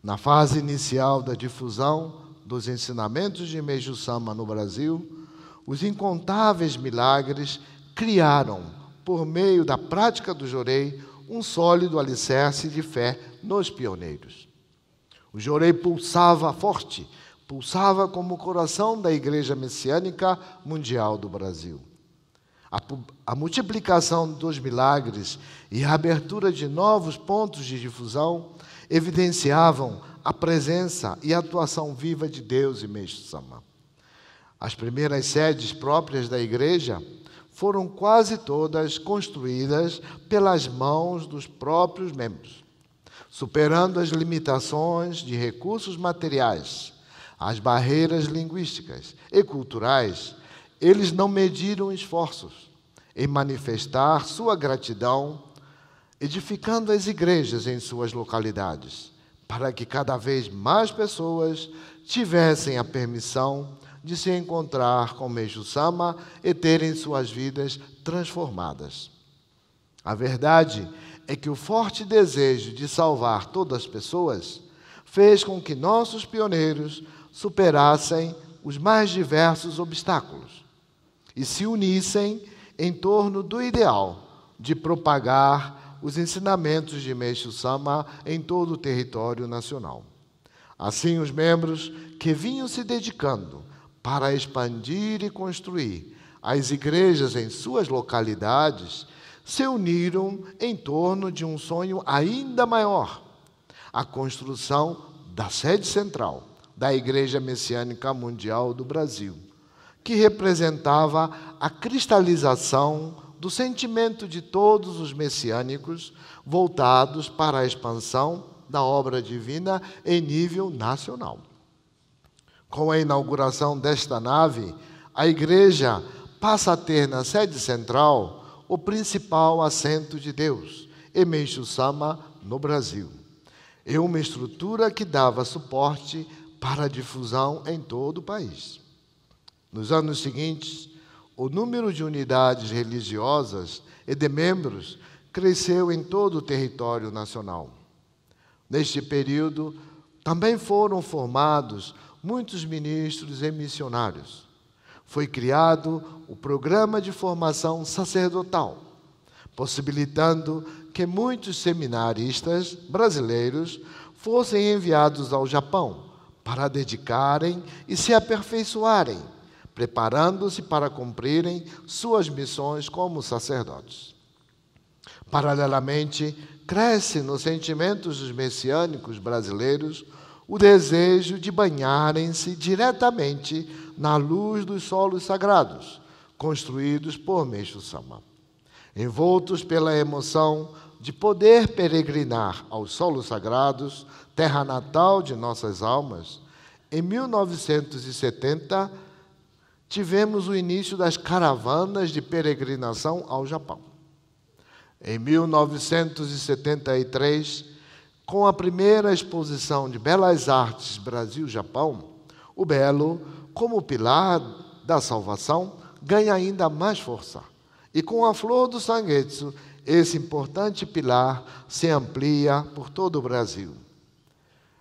C: Na fase inicial da difusão dos ensinamentos de Meixo Sama no Brasil, os incontáveis milagres criaram, por meio da prática do jorei, um sólido alicerce de fé nos pioneiros. O jorei pulsava forte, pulsava como o coração da Igreja Messiânica Mundial do Brasil. A multiplicação dos milagres e a abertura de novos pontos de difusão evidenciavam a presença e a atuação viva de Deus em Meixo Sama. As primeiras sedes próprias da Igreja foram quase todas construídas pelas mãos dos próprios membros, superando as limitações de recursos materiais, as barreiras linguísticas e culturais. Eles não mediram esforços em manifestar sua gratidão, edificando as igrejas em suas localidades, para que cada vez mais pessoas tivessem a permissão de se encontrar com Meixo Sama e terem suas vidas transformadas. A verdade é que o forte desejo de salvar todas as pessoas fez com que nossos pioneiros superassem os mais diversos obstáculos e se unissem em torno do ideal de propagar os ensinamentos de Meixo Sama em todo o território nacional. Assim, os membros que vinham se dedicando para expandir e construir as igrejas em suas localidades se uniram em torno de um sonho ainda maior: a construção da sede central da Igreja Messiânica Mundial do Brasil, que representava a cristalização do sentimento de todos os messiânicos voltados para a expansão da obra divina em nível nacional. Com a inauguração desta nave, a Igreja passa a ter na sede central o principal assento de Deus, em Meixo Sama, no Brasil. É uma estrutura que dava suporte para a difusão em todo o país. Nos anos seguintes, o número de unidades religiosas e de membros cresceu em todo o território nacional. Neste período, também foram formados muitos ministros e missionários. Foi criado o Programa de Formação Sacerdotal, possibilitando que muitos seminaristas brasileiros fossem enviados ao Japão para dedicarem e se aperfeiçoarem, preparando-se para cumprirem suas missões como sacerdotes. Paralelamente, cresce nos sentimentos dos messiânicos brasileiros o desejo de banharem-se diretamente na luz dos solos sagrados, construídos por Meixo Sama. Envoltos pela emoção de poder peregrinar aos solos sagrados, terra natal de nossas almas, em 1970, tivemos o início das caravanas de peregrinação ao Japão. Em 1973, com a primeira exposição de Belas Artes Brasil-Japão, o belo, como pilar da salvação, ganha ainda mais força. E com a flor do Sangetsu, esse importante pilar se amplia por todo o Brasil.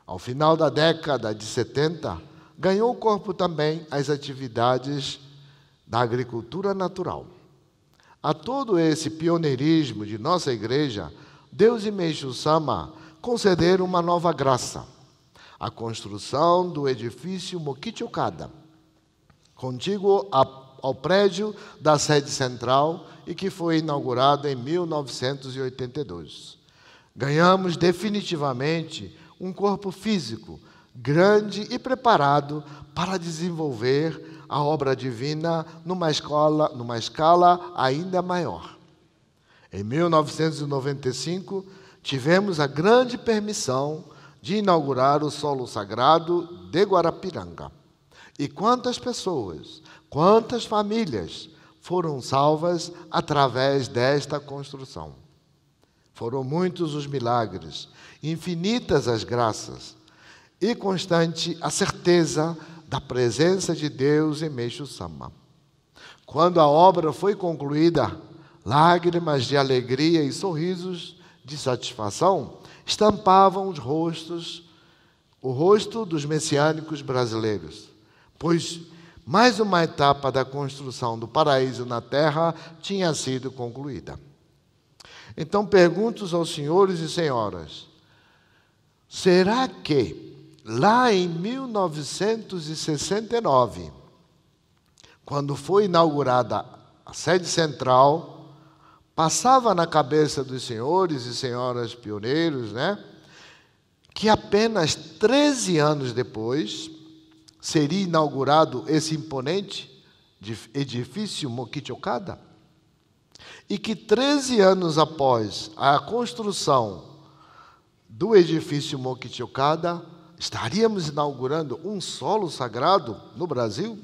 C: Ao final da década de 70, ganhou corpo também as atividades da agricultura natural. A todo esse pioneirismo de nossa igreja, Deus e Meixo Sama concederam uma nova graça: a construção do edifício Mokichi Okada, contíguo ao prédio da sede central e que foi inaugurado em 1982. Ganhamos definitivamente um corpo físico grande e preparado para desenvolver a obra divina numa escala ainda maior. Em 1995, tivemos a grande permissão de inaugurar o solo sagrado de Guarapiranga. E quantas pessoas, quantas famílias foram salvas através desta construção. Foram muitos os milagres, infinitas as graças, e constante a certeza da presença de Deus em Meixo Sama. Quando a obra foi concluída, lágrimas de alegria e sorrisos de satisfação estampavam o rosto dos messiânicos brasileiros, pois mais uma etapa da construção do paraíso na terra tinha sido concluída. Então pergunto aos senhores e senhoras, será que lá em 1969, quando foi inaugurada a sede central, passava na cabeça dos senhores e senhoras pioneiros, que apenas 13 anos depois seria inaugurado esse imponente edifício Mokichi-Okada? E que 13 anos após a construção do edifício Mokichi-Okada, estaríamos inaugurando um solo sagrado no Brasil?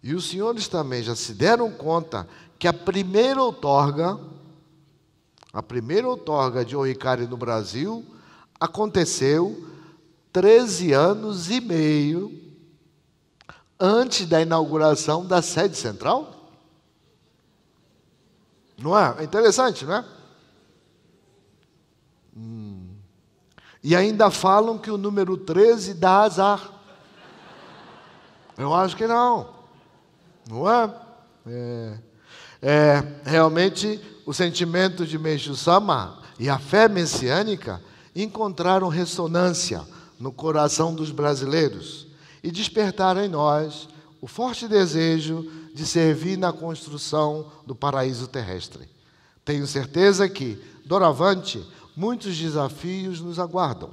C: E os senhores também já se deram conta que a primeira outorga de Ohikari no Brasil aconteceu 13 anos e meio antes da inauguração da sede central? Não é? É interessante, não é? E ainda falam que o número 13 dá azar. Eu acho que não. Não é? Realmente, o sentimento de Meixo Sama e a fé messiânica encontraram ressonância no coração dos brasileiros e despertaram em nós o forte desejo de servir na construção do paraíso terrestre. Tenho certeza que, doravante, muitos desafios nos aguardam.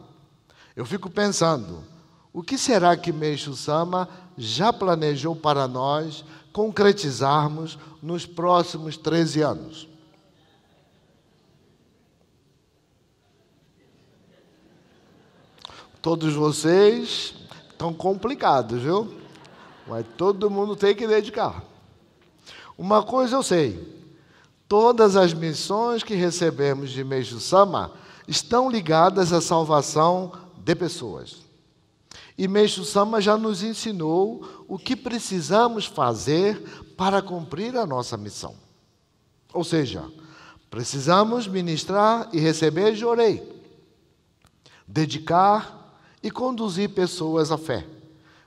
C: Eu fico pensando, o que será que Meixo Sama já planejou para nós concretizarmos nos próximos 13 anos? Todos vocês estão complicados, viu? Mas todo mundo tem que dedicar. Uma coisa eu sei, todas as missões que recebemos de Meixo Sama estão ligadas à salvação de pessoas. E Meixo Sama já nos ensinou o que precisamos fazer para cumprir a nossa missão. Ou seja, precisamos ministrar e receber jorei, dedicar e conduzir pessoas à fé,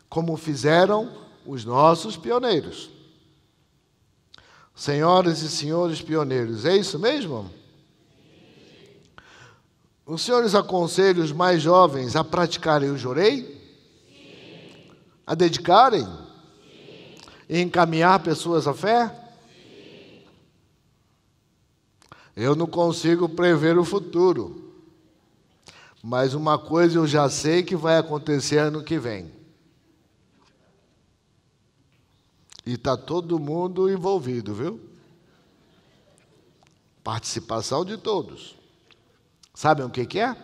C: como fizeram os nossos pioneiros. Senhoras e senhores pioneiros, é isso mesmo? Os senhores aconselham os mais jovens a praticarem o jorei? A dedicarem? E encaminhar pessoas à fé? Eu não consigo prever o futuro, mas uma coisa eu já sei que vai acontecer ano que vem. E está todo mundo envolvido, viu? Participação de todos. Sabem o que é?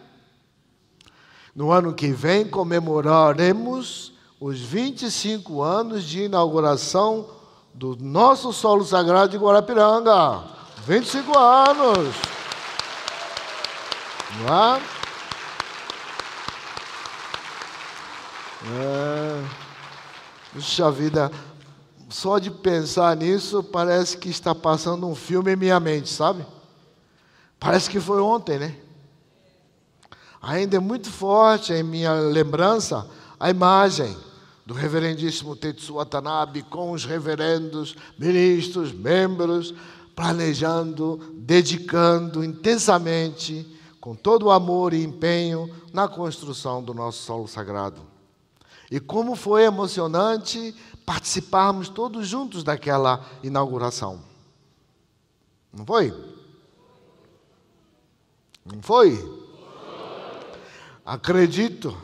C: No ano que vem comemoraremos os 25 anos de inauguração do nosso solo sagrado de Guarapiranga. 25 anos! Não é? Puxa vida, só de pensar nisso parece que está passando um filme em minha mente, sabe? Parece que foi ontem, né? Ainda é muito forte em minha lembrança a imagem do reverendíssimo Tetsu Watanabe com os reverendos, ministros, membros, planejando, dedicando intensamente, com todo o amor e empenho, na construção do nosso solo sagrado. E como foi emocionante participarmos todos juntos daquela inauguração. Não foi? Não foi? Acredito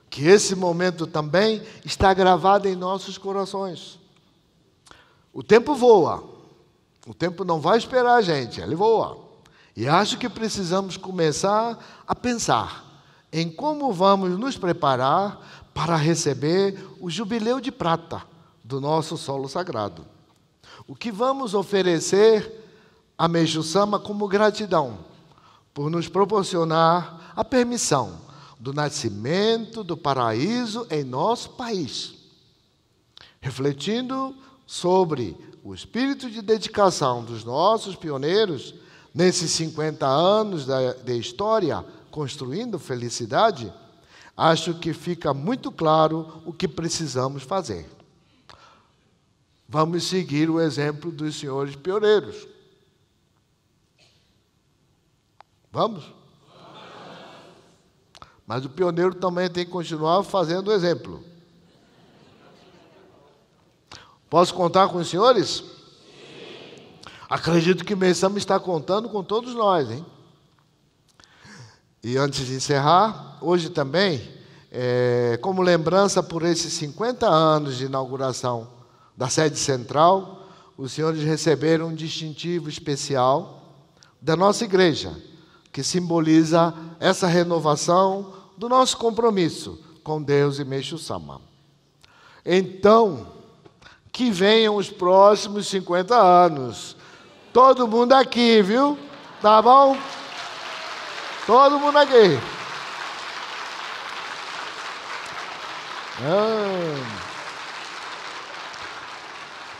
C: que esse momento também está gravado em nossos corações. O tempo voa. O tempo não vai esperar a gente, ele voa. E acho que precisamos começar a pensar em como vamos nos preparar para receber o jubileu de prata do nosso solo sagrado. O que vamos oferecer a Meixo Sama como gratidão por nos proporcionar a permissão do nascimento do paraíso em nosso país. Refletindo sobre o espírito de dedicação dos nossos pioneiros nesses 50 anos de história, construindo felicidade, acho que fica muito claro o que precisamos fazer. Vamos seguir o exemplo dos senhores pioneiros. Vamos? Mas o pioneiro também tem que continuar fazendo o exemplo. Posso contar com os senhores? Sim. Acredito que Messama está contando com todos nós, hein? E antes de encerrar, hoje também, como lembrança por esses 50 anos de inauguração da sede central, os senhores receberam um distintivo especial da nossa igreja, que simboliza essa renovação do nosso compromisso com Deus e Meixo Sama. Então, que venham os próximos 50 anos. Todo mundo aqui, viu? Tá bom? Todo mundo aqui.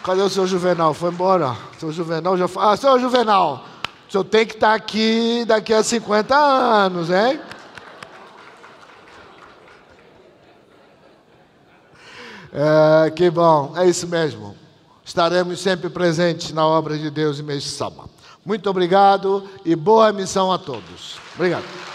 C: Cadê o seu Juvenal? Foi embora. Seu Juvenal já foi. Seu Juvenal, o senhor tem que estar aqui daqui a 50 anos, hein? Que bom, é isso mesmo. Estaremos sempre presentes na obra de Deus e Meixo Sama. Muito obrigado e boa missão a todos. Obrigado.